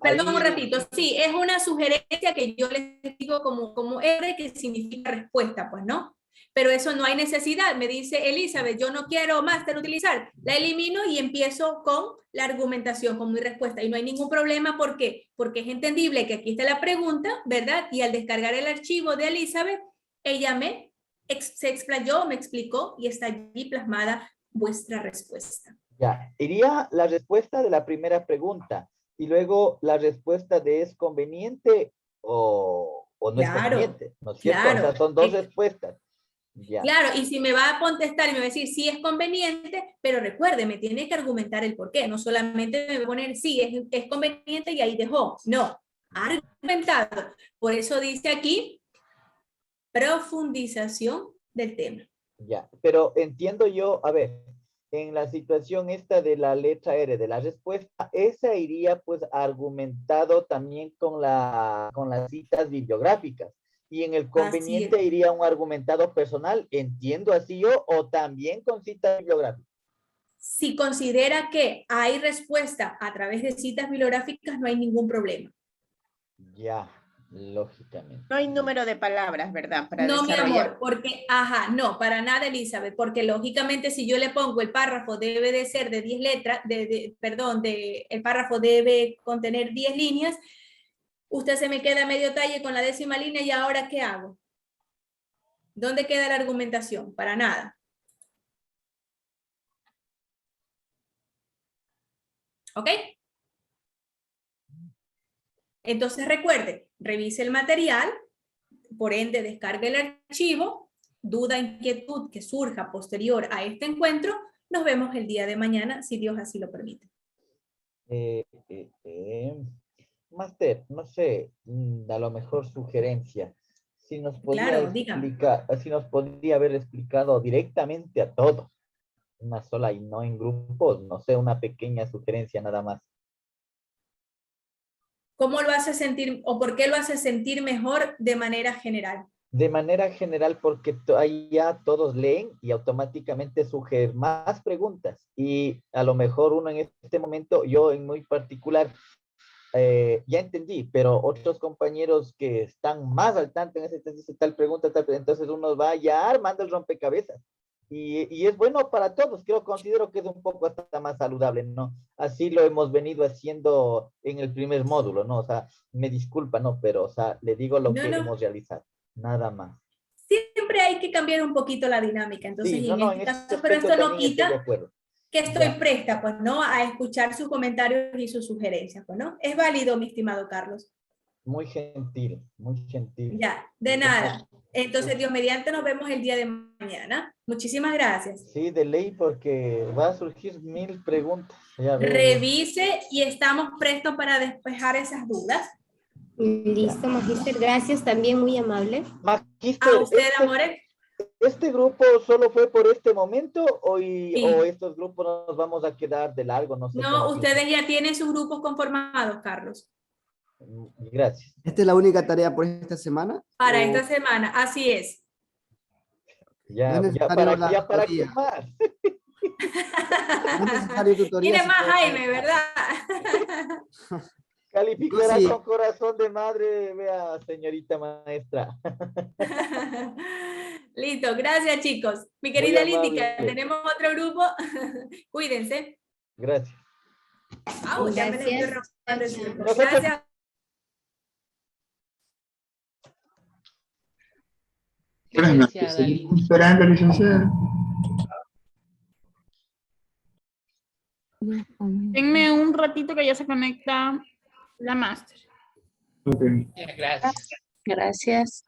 Perdón un ratito, sí, es una sugerencia que yo les digo como R, que significa respuesta, pues, ¿no? Pero eso no hay necesidad. Me dice Elizabeth, yo no quiero máster utilizar. La elimino y empiezo con la argumentación, con mi respuesta. Y no hay ningún problema. ¿Por qué? Porque es entendible que aquí está la pregunta, ¿verdad? Y al descargar el archivo de Elizabeth, ella se explayó, me explicó y está allí plasmada vuestra respuesta. Ya, iría la respuesta de la primera pregunta y luego la respuesta de es conveniente o no es Claro, conveniente, ¿no es cierto? O sea, claro. son dos respuestas. Ya. Claro, y si me va a contestar y me va a decir sí es conveniente, pero recuerde, me tiene que argumentar el por qué, no solamente me va a poner sí es conveniente y ahí dejó. No, argumentado. Por eso dice aquí profundización del tema. Ya, pero entiendo yo, a ver, en la situación esta de la letra R, de la respuesta, esa iría pues argumentado también con las citas bibliográficas. Y en el conveniente iría un argumentado personal, entiendo así yo, o también con citas bibliográficas. Si considera que hay respuesta a través de citas bibliográficas, no hay ningún problema. Ya, lógicamente. No hay número de palabras, ¿verdad? Para No, mi desarrollar. amor, porque, no, para nada, Elizabeth, porque lógicamente si yo le pongo el párrafo debe de ser de 10 letras, el párrafo debe contener 10 líneas, usted se me queda medio talle con la 10ª línea y ahora ¿qué hago? ¿Dónde queda la argumentación? Para nada. ¿Ok? Entonces recuerde, revise el material, por ende descargue el archivo, duda, inquietud que surja posterior a este encuentro, nos vemos el día de mañana, si Dios así lo permite. Máster, no sé, a lo mejor sugerencia. Si nos podría explicar, si nos podría haber explicado directamente a todos, una sola y no en grupos, no sé, una pequeña sugerencia nada más. ¿Cómo lo hace sentir o por qué lo hace sentir mejor de manera general? De manera general, porque ahí ya todos leen y automáticamente sugieren más preguntas. Y a lo mejor uno en este momento, yo en muy particular, ya entendí, pero otros compañeros que están más al tanto en ese dice tal pregunta, entonces uno va ya armando el rompecabezas. Y es bueno para todos, considero que es un poco hasta más saludable, ¿no? Así lo hemos venido haciendo en el primer módulo, ¿no? O sea, me disculpa, ¿no? Pero, o sea, le digo lo que hemos realizado, nada más. Siempre hay que cambiar un poquito la dinámica, entonces Sí, en este caso, pero esto no quita que estoy presta, pues, ¿no? A escuchar sus comentarios y sus sugerencias, pues, ¿no? Es válido, mi estimado Carlos. Muy gentil, muy gentil. Ya, de nada. Entonces, Dios mediante, nos vemos el día de mañana. Muchísimas gracias. Sí, de ley, porque va a surgir 1000 preguntas. Revise y estamos prestos para despejar esas dudas. Listo, Magíster. Gracias, también muy amable. Magíster, a usted, amores. ¿Este grupo solo fue por este momento o estos grupos nos vamos a quedar de largo? No sé. No, ustedes ya tienen sus grupos conformados, Carlos. Gracias. ¿Esta es la única tarea por esta semana? Para esta semana, así es. Ya para qué más. No es necesario tutoría. Tiene más Jaime, ¿verdad? Calificará con corazón de madre, vea, señorita maestra. Listo, gracias chicos. Mi querida Lítica, tenemos otro grupo. Cuídense. Gracias. Ya me le estoy robando el tiempo. Gracias. Buenas noches. Seguimos esperando, licenciada. Denme un ratito que ya se conecta la máster. Okay. Gracias. Gracias.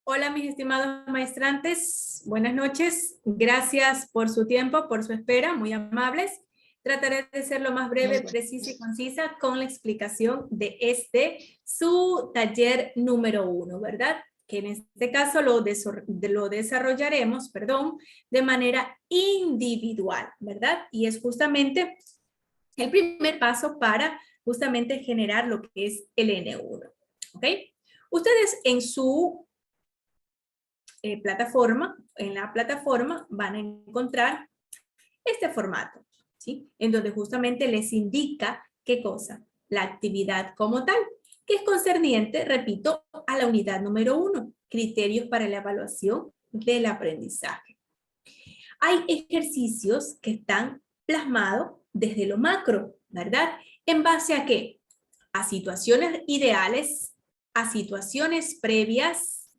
Hola, mis estimados maestrantes. Buenas noches. Gracias por su tiempo, por su espera, muy amables. Trataré de ser lo más breve, precisa y concisa con la explicación de su taller número 1, ¿verdad? Que en este caso lo desarrollaremos, de manera individual, ¿verdad? Y es justamente el primer paso para justamente generar lo que es el N1, ¿ok? Ustedes en su plataforma, en la plataforma van a encontrar este formato, ¿sí? En donde justamente les indica qué cosa, la actividad como tal, que es concerniente, repito, a la unidad número 1, criterios para la evaluación del aprendizaje. Hay ejercicios que están plasmados desde lo macro, ¿verdad? ¿En base a qué? A situaciones ideales, a situaciones previas,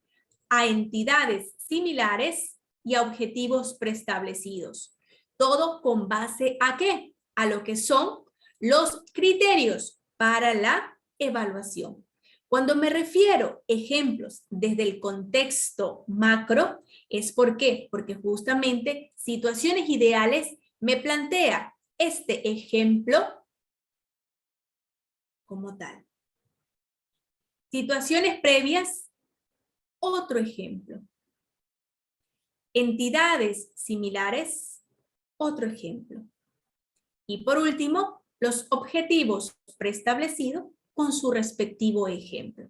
a entidades similares y a objetivos preestablecidos. Todo con base a qué? A lo que son los criterios para la evaluación. Cuando me refiero ejemplos desde el contexto macro, ¿es por qué? Porque justamente situaciones ideales me plantea este ejemplo como tal. Situaciones previas, otro ejemplo. Entidades similares, otro ejemplo. Y por último, los objetivos preestablecidos con su respectivo ejemplo.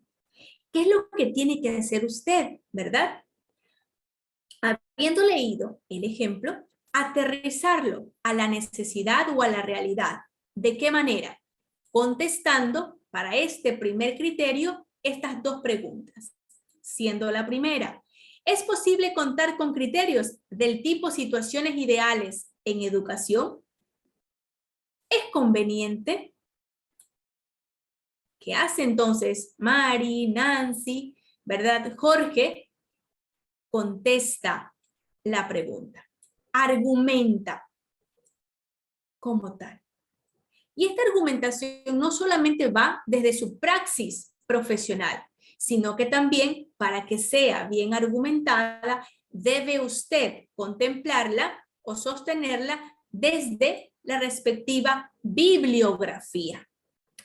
¿Qué es lo que tiene que hacer usted, verdad? Habiendo leído el ejemplo, aterrizarlo a la necesidad o a la realidad. ¿De qué manera? Contestando para este primer criterio estas dos preguntas. Siendo la primera, ¿es posible contar con criterios del tipo situaciones ideales en educación? ¿Es conveniente? ¿Qué hace entonces Mari, Nancy, verdad? Jorge contesta la pregunta, argumenta como tal. Y esta argumentación no solamente va desde su praxis profesional, sino que también para que sea bien argumentada, debe usted contemplarla o sostenerla desde la respectiva bibliografía.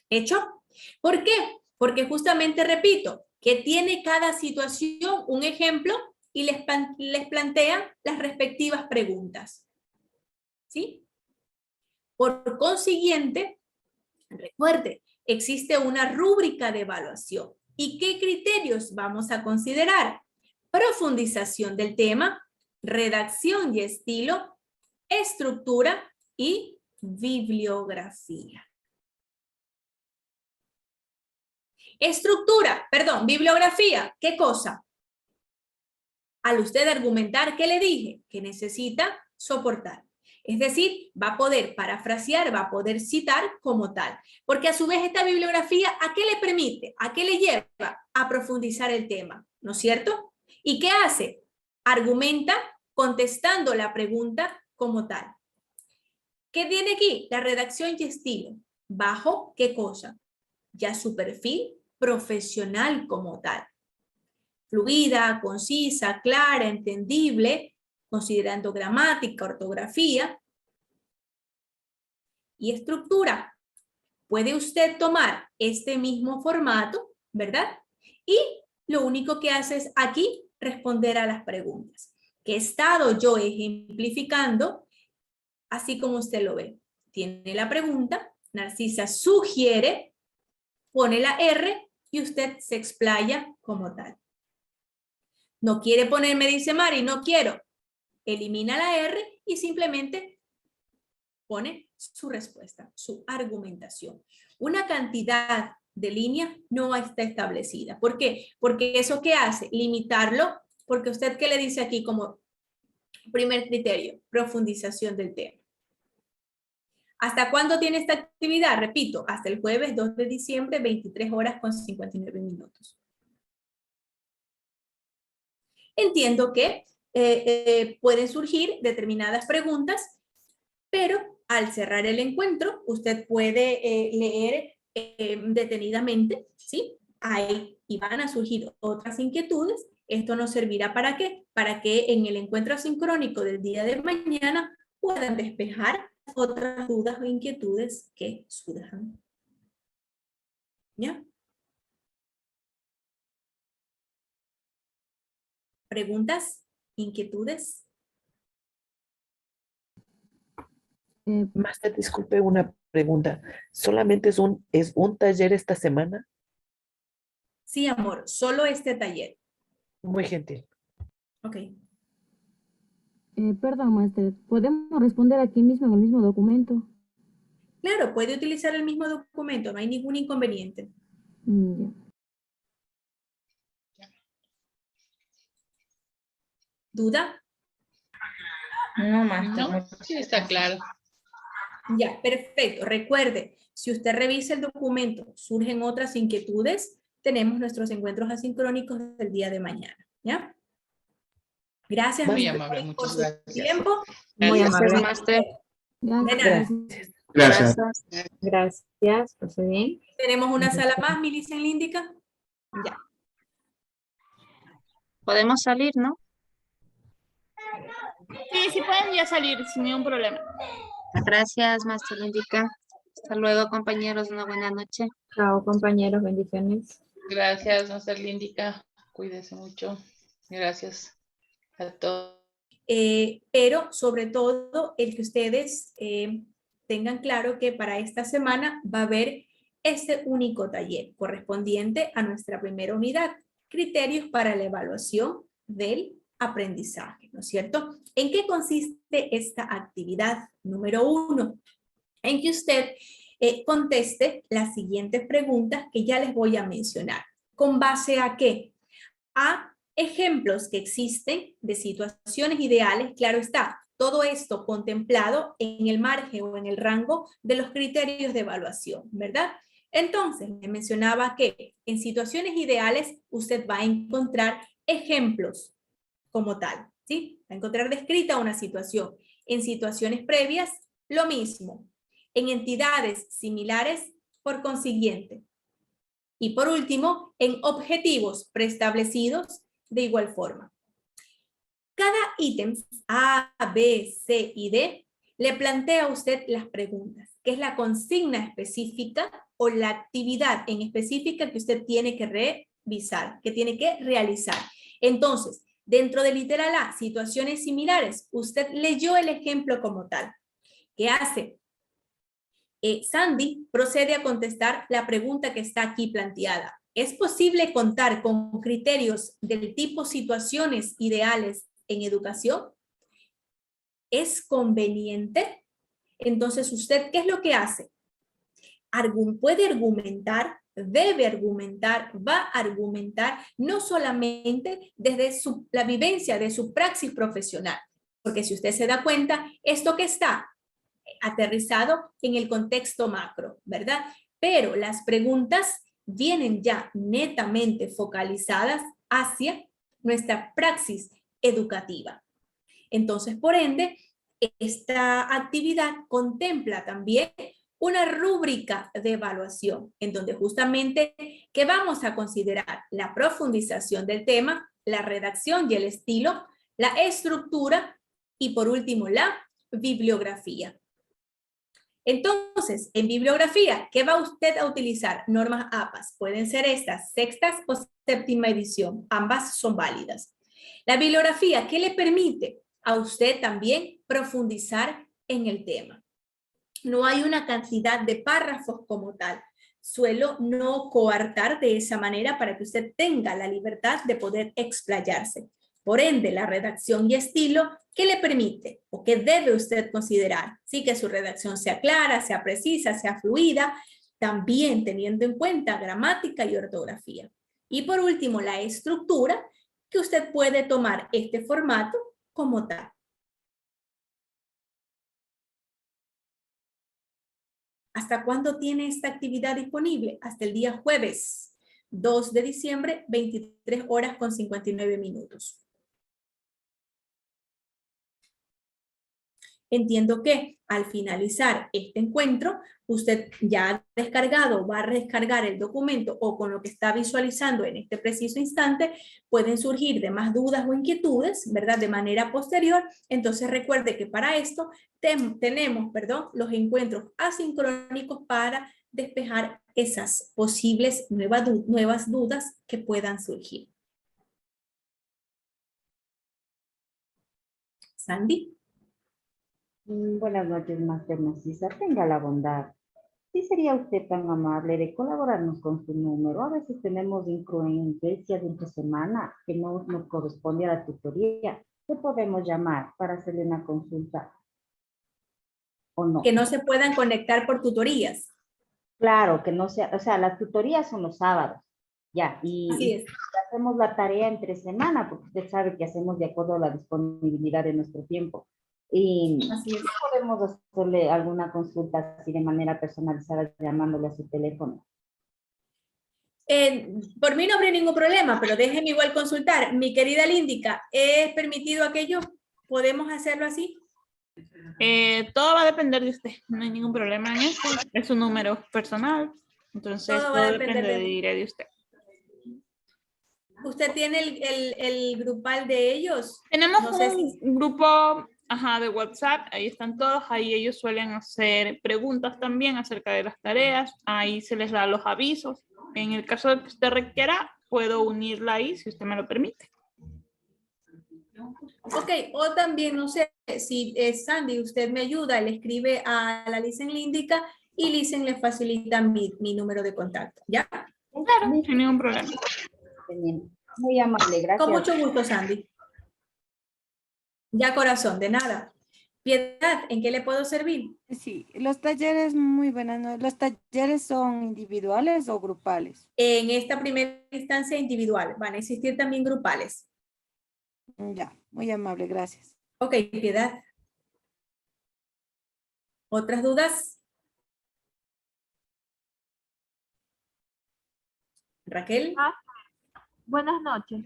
¿Hecho? ¿Por qué? Porque justamente, repito, que tiene cada situación un ejemplo y les plantea las respectivas preguntas. ¿Sí? Por consiguiente, recuerde, existe una rúbrica de evaluación. ¿Y qué criterios vamos a considerar? Profundización del tema, redacción y estilo, estructura y bibliografía. Bibliografía, ¿qué cosa? Al usted argumentar, ¿qué le dije? Que necesita soportar. Es decir, va a poder parafrasear, va a poder citar como tal. Porque a su vez esta bibliografía, ¿a qué le permite? ¿A qué le lleva? A profundizar el tema, ¿no es cierto? ¿Y qué hace? Argumenta contestando la pregunta como tal. ¿Qué tiene aquí? La redacción y estilo. ¿Bajo qué cosa? Ya su perfil profesional como tal. Fluida, concisa, clara, entendible, considerando gramática, ortografía y estructura. Puede usted tomar este mismo formato, ¿verdad? Y lo único que hace es aquí responder a las preguntas que he estado yo ejemplificando, así como usted lo ve. Tiene la pregunta, Narcisa sugiere, pone la R y usted se explaya como tal. No quiere ponerme, dice Mari, no quiero. Elimina la R y simplemente pone su respuesta, su argumentación. Una cantidad de líneas no está establecida. ¿Por qué? Porque eso ¿qué hace? Limitarlo, porque usted ¿qué le dice aquí como primer criterio? Profundización del tema. ¿Hasta cuándo tiene esta actividad? Repito, hasta el jueves 2 de diciembre, 23 horas con 59 minutos. Entiendo que pueden surgir determinadas preguntas, pero al cerrar el encuentro, usted puede leer detenidamente, ¿sí? Ahí y van a surgir otras inquietudes. Esto nos servirá ¿para qué? Para que en el encuentro asincrónico del día de mañana puedan despejar otras dudas o inquietudes que surjan. ¿Ya? ¿Preguntas? ¿Inquietudes? Máster, disculpe una pregunta. ¿Solamente es un taller esta semana? Sí, amor, solo este taller. Muy gentil. Ok. Perdón, máster, ¿podemos responder aquí mismo en el mismo documento? Claro, puede utilizar el mismo documento, no hay ningún inconveniente. ¿Duda? No, máster. Sí, está claro. Ya, perfecto. Recuerde, si usted revisa el documento, surgen otras inquietudes, tenemos nuestros encuentros asincrónicos del día de mañana, ¿ya? Gracias, Muy Mr. amable, Boyd, por muchas su gracias. tiempo. Muy amable. Máster. De nada. Gracias. Gracias, pues bien. Tenemos una sala más, Millicent Líndica. Ya. Podemos salir, ¿no? Sí, sí pueden ya salir sin ningún problema. Gracias, Master Indica. Hasta luego, compañeros. Una buena noche. Chao, compañeros. Bendiciones. Gracias, Master Líndica. Cuídese mucho. Gracias a todos. Pero sobre todo el que ustedes tengan claro que para esta semana va a haber este único taller correspondiente a nuestra primera unidad, criterios para la evaluación del aprendizaje, ¿no es cierto? ¿En qué consiste esta actividad? Número 1, en que usted conteste las siguientes preguntas que ya les voy a mencionar. ¿Con base a qué? A ejemplos que existen de situaciones ideales, claro está, todo esto contemplado en el margen o en el rango de los criterios de evaluación, ¿verdad? Entonces, le mencionaba que en situaciones ideales usted va a encontrar ejemplos como tal, ¿sí? Va a encontrar descrita una situación. En situaciones previas, lo mismo. En entidades similares, por consiguiente. Y por último, en objetivos preestablecidos de igual forma. Cada ítem A, B, C y D le plantea a usted las preguntas, que es la consigna específica o la actividad en específica que usted tiene que revisar, que tiene que realizar. Entonces, dentro del literal A, situaciones similares, usted leyó el ejemplo como tal. ¿Qué hace? Sandy procede a contestar la pregunta que está aquí planteada. ¿Es posible contar con criterios del tipo situaciones ideales en educación? ¿Es conveniente? Entonces, ¿usted qué es lo que hace? Puede argumentar, debe argumentar, va a argumentar, no solamente desde la vivencia de su praxis profesional, porque si usted se da cuenta, esto que está aterrizado en el contexto macro, ¿verdad? Pero las preguntas vienen ya netamente focalizadas hacia nuestra praxis educativa. Entonces, por ende, esta actividad contempla también una rúbrica de evaluación, en donde justamente que vamos a considerar la profundización del tema, la redacción y el estilo, la estructura y por último la bibliografía. Entonces, en bibliografía, ¿qué va usted a utilizar? Normas APAS. Pueden ser estas, sexta o séptima edición. Ambas son válidas. La bibliografía, ¿qué le permite a usted también profundizar en el tema? No hay una cantidad de párrafos como tal. Suelo no coartar de esa manera para que usted tenga la libertad de poder explayarse. Por ende, la redacción y estilo, ¿qué le permite o qué debe usted considerar? Sí, que su redacción sea clara, sea precisa, sea fluida, también teniendo en cuenta gramática y ortografía. Y por último, la estructura, que usted puede tomar este formato como tal. ¿Hasta cuándo tiene esta actividad disponible? Hasta el día jueves 2 de diciembre, 23 horas con 59 minutos. Entiendo que al finalizar este encuentro, usted ya ha descargado, va a descargar el documento o con lo que está visualizando en este preciso instante, pueden surgir demás dudas o inquietudes, ¿verdad? De manera posterior. Entonces recuerde que para esto tenemos, los encuentros asincrónicos para despejar esas posibles nuevas dudas que puedan surgir. Sandy. Buenas noches, Máster Narcisa. Tenga la bondad. ¿Sí sería usted tan amable de colaborarnos con su número? A veces tenemos incongruencias entre semana que no nos corresponde a la tutoría ¿qué podemos llamar para hacerle una consulta? ¿O no? Que no se puedan conectar por tutorías. Claro, que no sea, o sea, las tutorías son los sábados, ya, Así es. hacemos la tarea entre semana, porque usted sabe que hacemos de acuerdo a la disponibilidad de nuestro tiempo. Y Así es. podemos hacerle alguna consulta así de manera personalizada llamándole a su teléfono. Por mí no habría ningún problema, pero déjenme igual consultar. Mi querida Líndica, ¿es permitido aquello? ¿Podemos hacerlo así? Todo va a depender de usted, no hay ningún problema en eso, es un número personal, entonces Todo todo, va a depender de mí. dependerá de usted. ¿Usted tiene el grupal de ellos? Tenemos No sé si... un grupo de WhatsApp, ahí están todos, ahí ellos suelen hacer preguntas también acerca de las tareas, ahí se les da los avisos. En el caso de que usted requiera, puedo unirla ahí si usted me lo permite. Ok, o también, no sé, si Sandy, usted me ayuda, le escribe a la Lisen Líndica y Lisen le facilita mi número de contacto, ¿ya? Claro, sin ningún problema. Muy amable, gracias. Con mucho gusto, Sandy. Ya, corazón, de nada. Piedad, ¿en qué le puedo servir? Sí, los talleres, muy buenas, ¿no? ¿Los talleres son individuales o grupales? En esta primera instancia individual, van a existir también grupales. Ya, muy amable, gracias. Ok, Piedad. ¿Otras dudas? Raquel. Buenas noches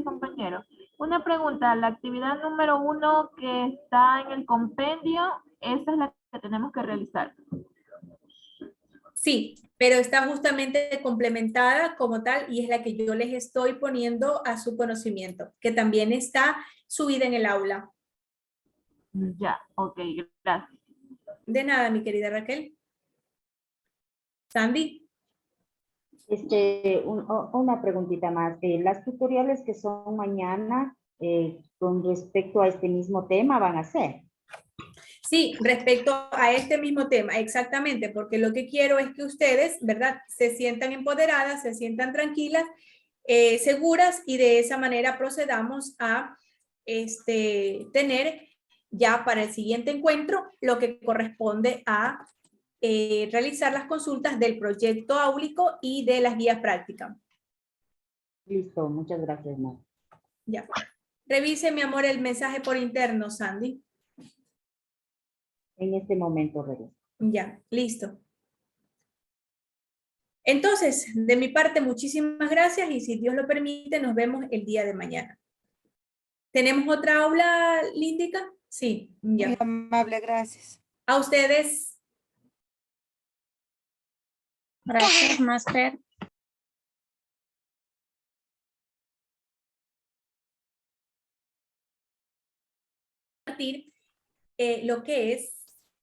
compañeros. Una pregunta, la actividad número 1 que está en el compendio, esa es la que tenemos que realizar. Sí, pero está justamente complementada como tal y es la que yo les estoy poniendo a su conocimiento, que también está subida en el aula. Ya, ok, gracias. De nada, mi querida Raquel. Sandy. Una preguntita más. Las tutoriales que son mañana con respecto a este mismo tema van a ser. Sí, respecto a este mismo tema, exactamente, porque lo que quiero es que ustedes, ¿verdad?, se sientan empoderadas, se sientan tranquilas, seguras y de esa manera procedamos a tener ya para el siguiente encuentro lo que corresponde a realizar las consultas del proyecto áulico y de las guías prácticas. Listo, muchas gracias, ma. Ya. Revise, mi amor, el mensaje por interno, Sandy. En este momento, regreso. Ya, listo. Entonces, de mi parte, muchísimas gracias y si Dios lo permite, nos vemos el día de mañana. ¿Tenemos otra aula, Líndica? Sí, ya. Muy amable, gracias. A ustedes. Gracias, Master. Lo que es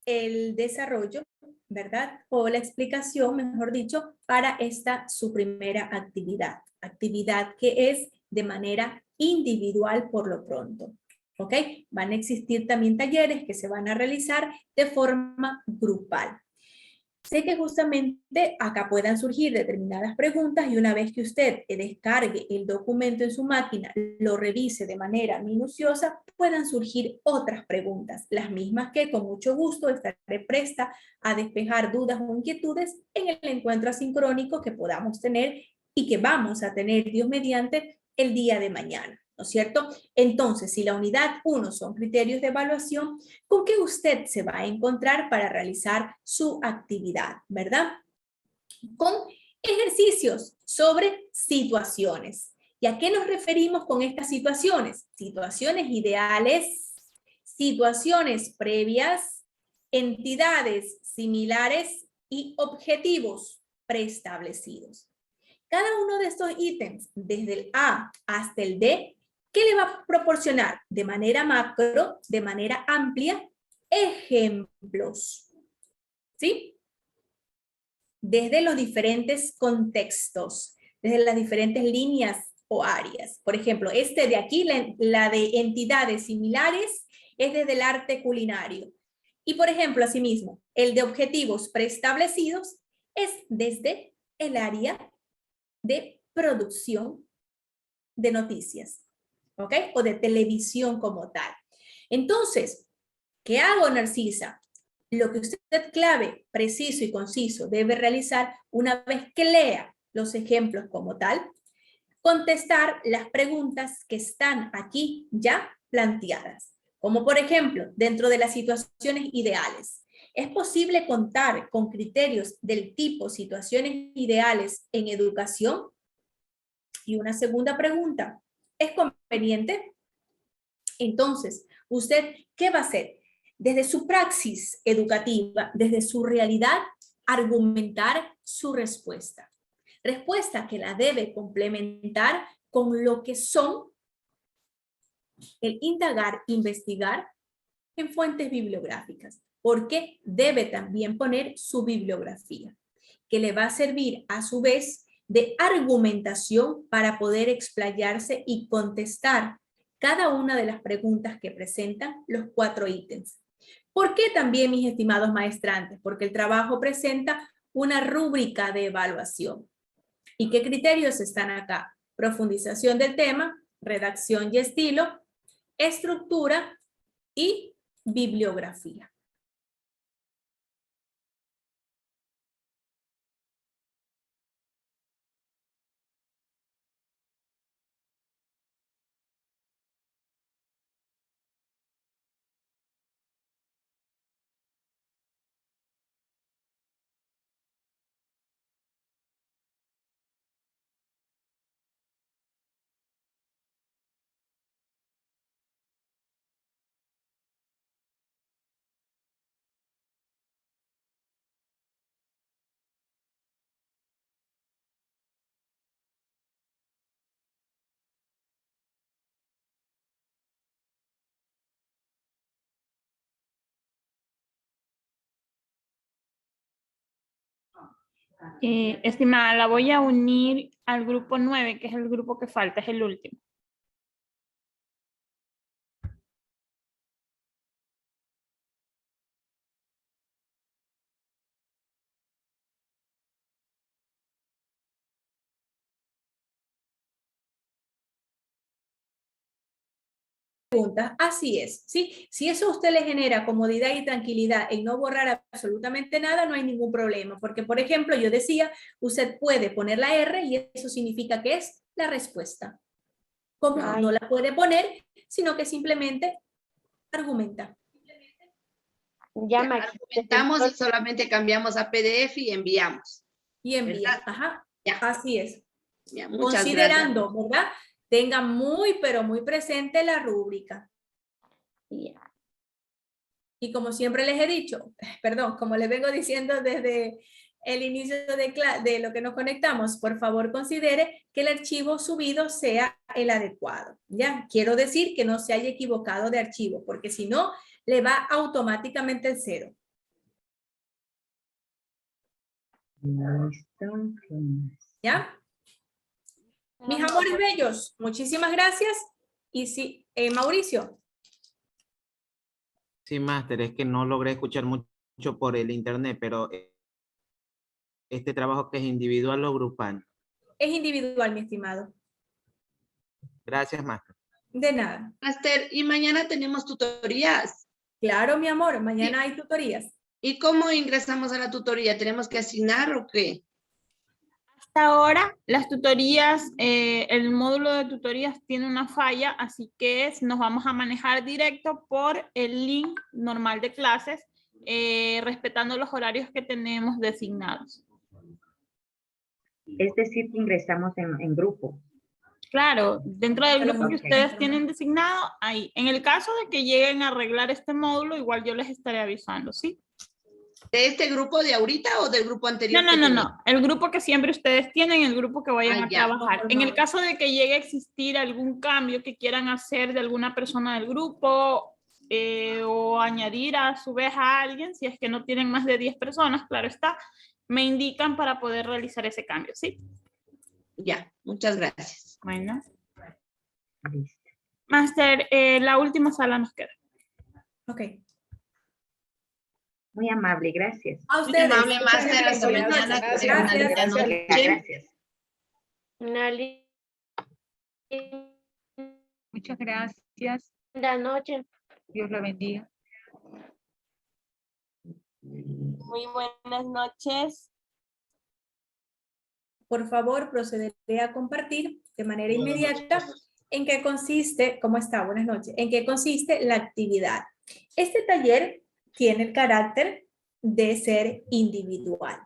el desarrollo, ¿verdad? O la explicación, mejor dicho, para esta su primera actividad. Actividad que es de manera individual por lo pronto. ¿Ok? Van a existir también talleres que se van a realizar de forma grupal. Sé que justamente acá puedan surgir determinadas preguntas y una vez que usted descargue el documento en su máquina, lo revise de manera minuciosa, puedan surgir otras preguntas, las mismas que con mucho gusto estaré presta a despejar dudas o inquietudes en el encuentro asincrónico que podamos tener y que vamos a tener, Dios mediante, el día de mañana. ¿No es cierto? Entonces, si la unidad 1 son criterios de evaluación, ¿con qué usted se va a encontrar para realizar su actividad? ¿Verdad? Con ejercicios sobre situaciones. ¿Y a qué nos referimos con estas situaciones? Situaciones ideales, situaciones previas, entidades similares y objetivos preestablecidos. Cada uno de estos ítems, desde el A hasta el D, ¿qué le va a proporcionar? De manera macro, de manera amplia, ejemplos. ¿Sí? Desde los diferentes contextos, desde las diferentes líneas o áreas. Por ejemplo, de aquí, la de entidades similares, es desde el arte culinario. Y por ejemplo, asimismo, el de objetivos preestablecidos es desde el área de producción de noticias. ¿ok? O de televisión como tal. Entonces, ¿qué hago, Narcisa? Lo que usted clave, preciso y conciso debe realizar una vez que lea los ejemplos como tal, contestar las preguntas que están aquí ya planteadas. Como por ejemplo, dentro de las situaciones ideales, ¿es posible contar con criterios del tipo situaciones ideales en educación? Y una segunda pregunta, ¿es conveniente? Entonces, ¿usted qué va a hacer? Desde su praxis educativa, desde su realidad, argumentar su respuesta. Respuesta que la debe complementar con lo que son el indagar, investigar en fuentes bibliográficas, porque debe también poner su bibliografía, que le va a servir a su vez de argumentación para poder explayarse y contestar cada una de las preguntas que presentan los 4 ítems. ¿Por qué también, mis estimados maestrantes? Porque el trabajo presenta una rúbrica de evaluación. ¿Y qué criterios están acá? Profundización del tema, redacción y estilo, estructura y bibliografía. Estimada, la voy a unir al grupo 9, que es el grupo que falta, es el último. Preguntas, así es, ¿sí? Si eso a usted le genera comodidad y tranquilidad en no borrar absolutamente nada, no hay ningún problema, porque por ejemplo yo decía, usted puede poner la R y eso significa que es la respuesta. Como no la puede poner, sino que simplemente argumenta. Ya argumentamos y solamente cambiamos a PDF y enviamos. Y envía, ajá, ya. Así es. Ya, muchas Considerando, gracias. ¿verdad? Tenga muy, pero muy presente la rúbrica. Y como siempre les he dicho, perdón, como les vengo diciendo desde el inicio de lo que nos conectamos, por favor considere que el archivo subido sea el adecuado. ¿Ya? Quiero decir que no se haya equivocado de archivo, porque si no, le va automáticamente el 0. ¿Ya? Mis amores bellos, muchísimas gracias. Y sí, Mauricio. Sí, máster, es que no logré escuchar mucho por el internet, pero este trabajo que es individual o grupal. Es individual, mi estimado. Gracias, máster. De nada. Máster, y mañana tenemos tutorías. Claro, mi amor, mañana hay tutorías. ¿Y cómo ingresamos a la tutoría? ¿Tenemos que asignar o qué? Hasta ahora, las tutorías, el módulo de tutorías tiene una falla, así que nos vamos a manejar directo por el link normal de clases, respetando los horarios que tenemos designados. Es decir, que ingresamos en grupo. Claro, dentro del grupo que ustedes tienen designado, ahí. En el caso de que lleguen a arreglar este módulo, igual yo les estaré avisando, ¿sí? ¿De este grupo de ahorita o del grupo anterior? No. El grupo que siempre ustedes tienen, el grupo que vayan a trabajar. En el caso de que llegue a existir algún cambio que quieran hacer de alguna persona del grupo o añadir a su vez a alguien, si es que no tienen más de 10 personas, claro está, me indican para poder realizar ese cambio, ¿sí? Ya, muchas gracias. Bueno. Máster, la última sala nos queda. Ok. Muy amable, gracias. A ustedes. Muy amable, máster. Hasta mañana. Gracias. Gracias. Muchas gracias. Buenas noches. Dios la bendiga. Muy buenas noches. Por favor, procederé a compartir de manera inmediata en qué consiste, ¿cómo está? Buenas noches. En qué consiste la actividad. Este taller tiene el carácter de ser individual,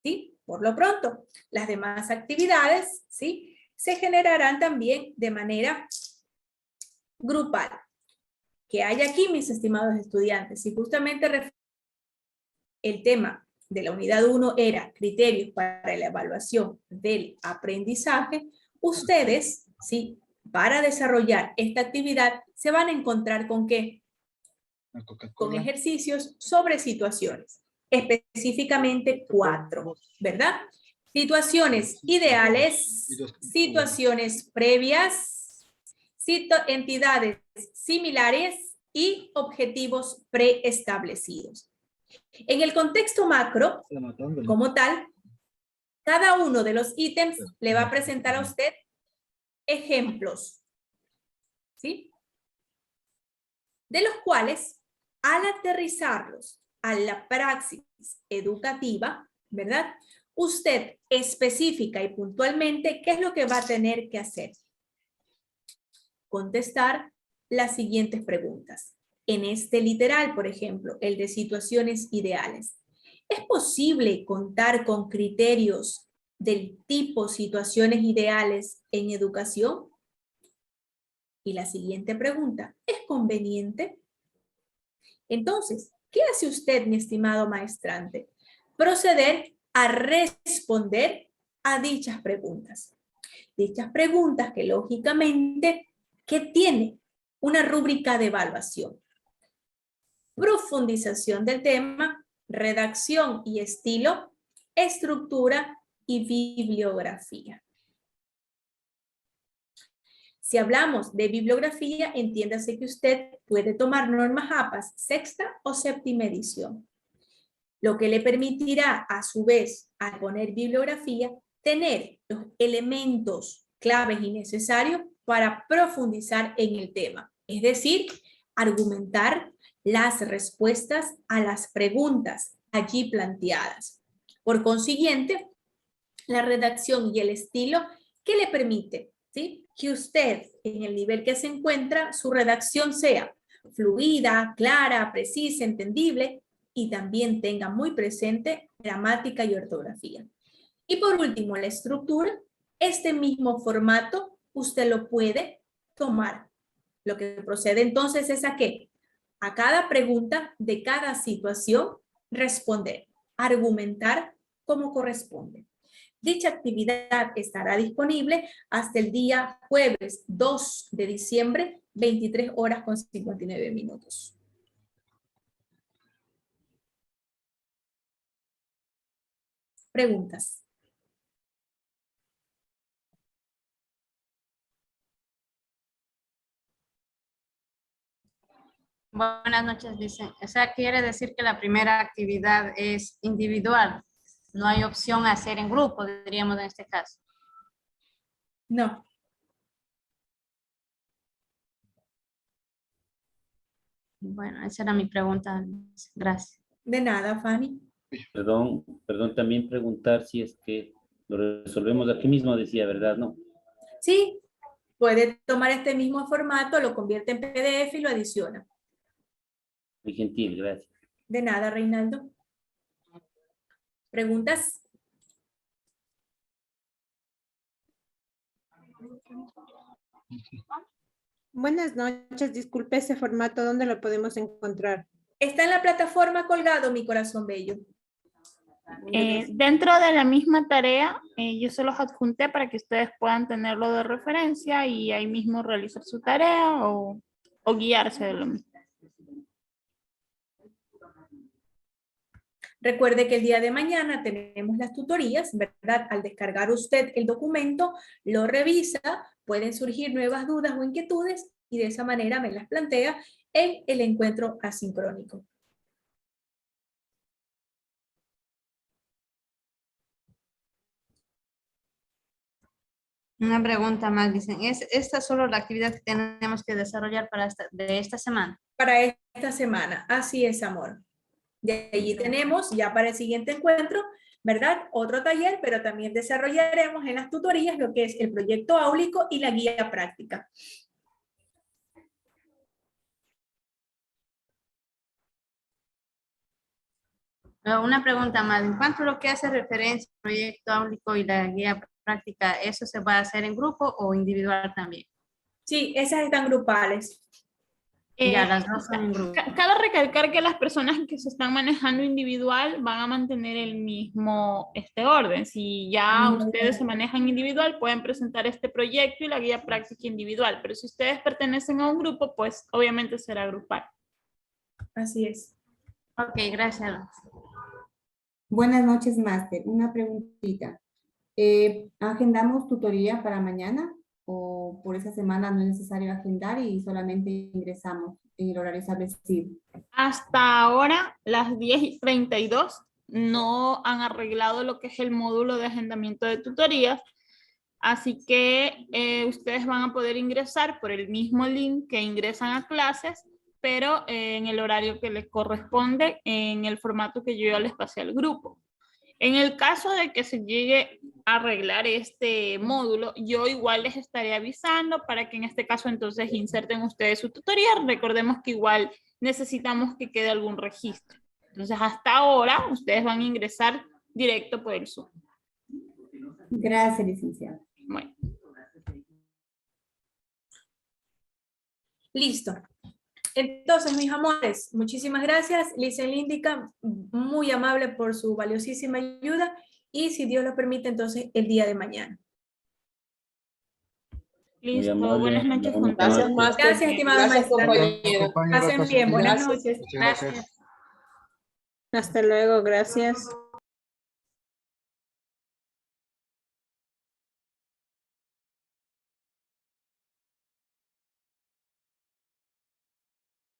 ¿sí? Por lo pronto, las demás actividades, ¿sí? Se generarán también de manera grupal. ¿Qué hay aquí, mis estimados estudiantes? Si justamente el tema de la unidad 1 era criterios para la evaluación del aprendizaje, ustedes, ¿sí? Para desarrollar esta actividad, se van a encontrar con ¿qué? Con ejercicios sobre situaciones, específicamente 4, ¿verdad? Situaciones ideales, situaciones previas, entidades similares y objetivos preestablecidos. En el contexto macro, como tal, cada uno de los ítems le va a presentar a usted ejemplos, ¿sí? De los cuales, al aterrizarlos a la praxis educativa, ¿verdad? Usted específica y puntualmente, ¿qué es lo que va a tener que hacer? Contestar las siguientes preguntas. En este literal, por ejemplo, el de situaciones ideales. ¿Es posible contar con criterios del tipo situaciones ideales en educación? Y la siguiente pregunta, ¿es conveniente? Entonces, ¿qué hace usted, mi estimado maestrante? Proceder a responder a dichas preguntas. Dichas preguntas que lógicamente, ¿qué tiene? Una rúbrica de evaluación. Profundización del tema, redacción y estilo, estructura y bibliografía. Si hablamos de bibliografía, entiéndase que usted puede tomar normas APAS sexta o séptima edición, lo que le permitirá a su vez, al poner bibliografía, tener los elementos claves y necesarios para profundizar en el tema, es decir, argumentar las respuestas a las preguntas allí planteadas. Por consiguiente, la redacción y el estilo que le permite, ¿sí? Que usted, en el nivel que se encuentra, su redacción sea fluida, clara, precisa, entendible y también tenga muy presente gramática y ortografía. Y por último, la estructura, este mismo formato usted lo puede tomar. Lo que procede entonces es a qué? A cada pregunta de cada situación, responder, argumentar como corresponde. Dicha actividad estará disponible hasta el día jueves 2 de diciembre, 23 horas con 59 minutos. Preguntas. Buenas noches, dice. O sea, quiere decir que la primera actividad es individual. No hay opción a hacer en grupo, diríamos en este caso. No. Bueno, esa era mi pregunta. Gracias. De nada, Fanny. Perdón, también preguntar si es que lo resolvemos aquí mismo, decía, ¿verdad? No. Sí, puede tomar este mismo formato, lo convierte en PDF y lo adiciona. Muy gentil, gracias. De nada, Reinaldo. ¿Preguntas? Buenas noches, disculpe ese formato, ¿dónde lo podemos encontrar? Está en la plataforma colgado, mi corazón bello. Dentro de la misma tarea, yo se los adjunté para que ustedes puedan tenerlo de referencia y ahí mismo realizar su tarea o guiarse de lo mismo. Recuerde que el día de mañana tenemos las tutorías, ¿verdad? Al descargar usted el documento, lo revisa, pueden surgir nuevas dudas o inquietudes y de esa manera me las plantea en el encuentro asincrónico. Una pregunta más, dicen, ¿es esta solo la actividad que tenemos que desarrollar para esta semana? Para esta semana, así es, amor. De allí tenemos ya para el siguiente encuentro, ¿verdad? Otro taller, pero también desarrollaremos en las tutorías lo que es el proyecto áulico y la guía práctica. Una pregunta más, en cuanto a lo que hace referencia al proyecto áulico y la guía práctica, ¿eso se va a hacer en grupo o individual también? Sí, esas están grupales. Ya, las dos son en grupo. Cabe recalcar que las personas que se están manejando individual van a mantener el mismo orden. Si ya ustedes se manejan individual, pueden presentar este proyecto y la guía práctica individual. Pero si ustedes pertenecen a un grupo, pues obviamente será grupal. Así es. Ok, gracias. Buenas noches, máster. Una preguntita. ¿Agendamos tutoría para mañana o por esa semana no es necesario agendar y solamente ingresamos en el horario establecido? Hasta ahora, las 10:32, no han arreglado lo que es el módulo de agendamiento de tutorías, así que ustedes van a poder ingresar por el mismo link que ingresan a clases, pero en el horario que les corresponde, en el formato que yo ya les pasé al grupo. En el caso de que se llegue a arreglar este módulo, yo igual les estaré avisando para que en este caso entonces inserten ustedes su tutoría. Recordemos que igual necesitamos que quede algún registro. Entonces hasta ahora ustedes van a ingresar directo por el Zoom. Gracias, licenciada. Bueno. Listo. Entonces, mis amores, muchísimas gracias. Licenciada Líndica, muy amable por su valiosísima ayuda y si Dios lo permite, entonces el día de mañana. Listo, buenas noches. Gracias, máster. Gracias, estimada maestra. Compañero. Pasen bien, buenas noches. Gracias. Hasta luego, gracias.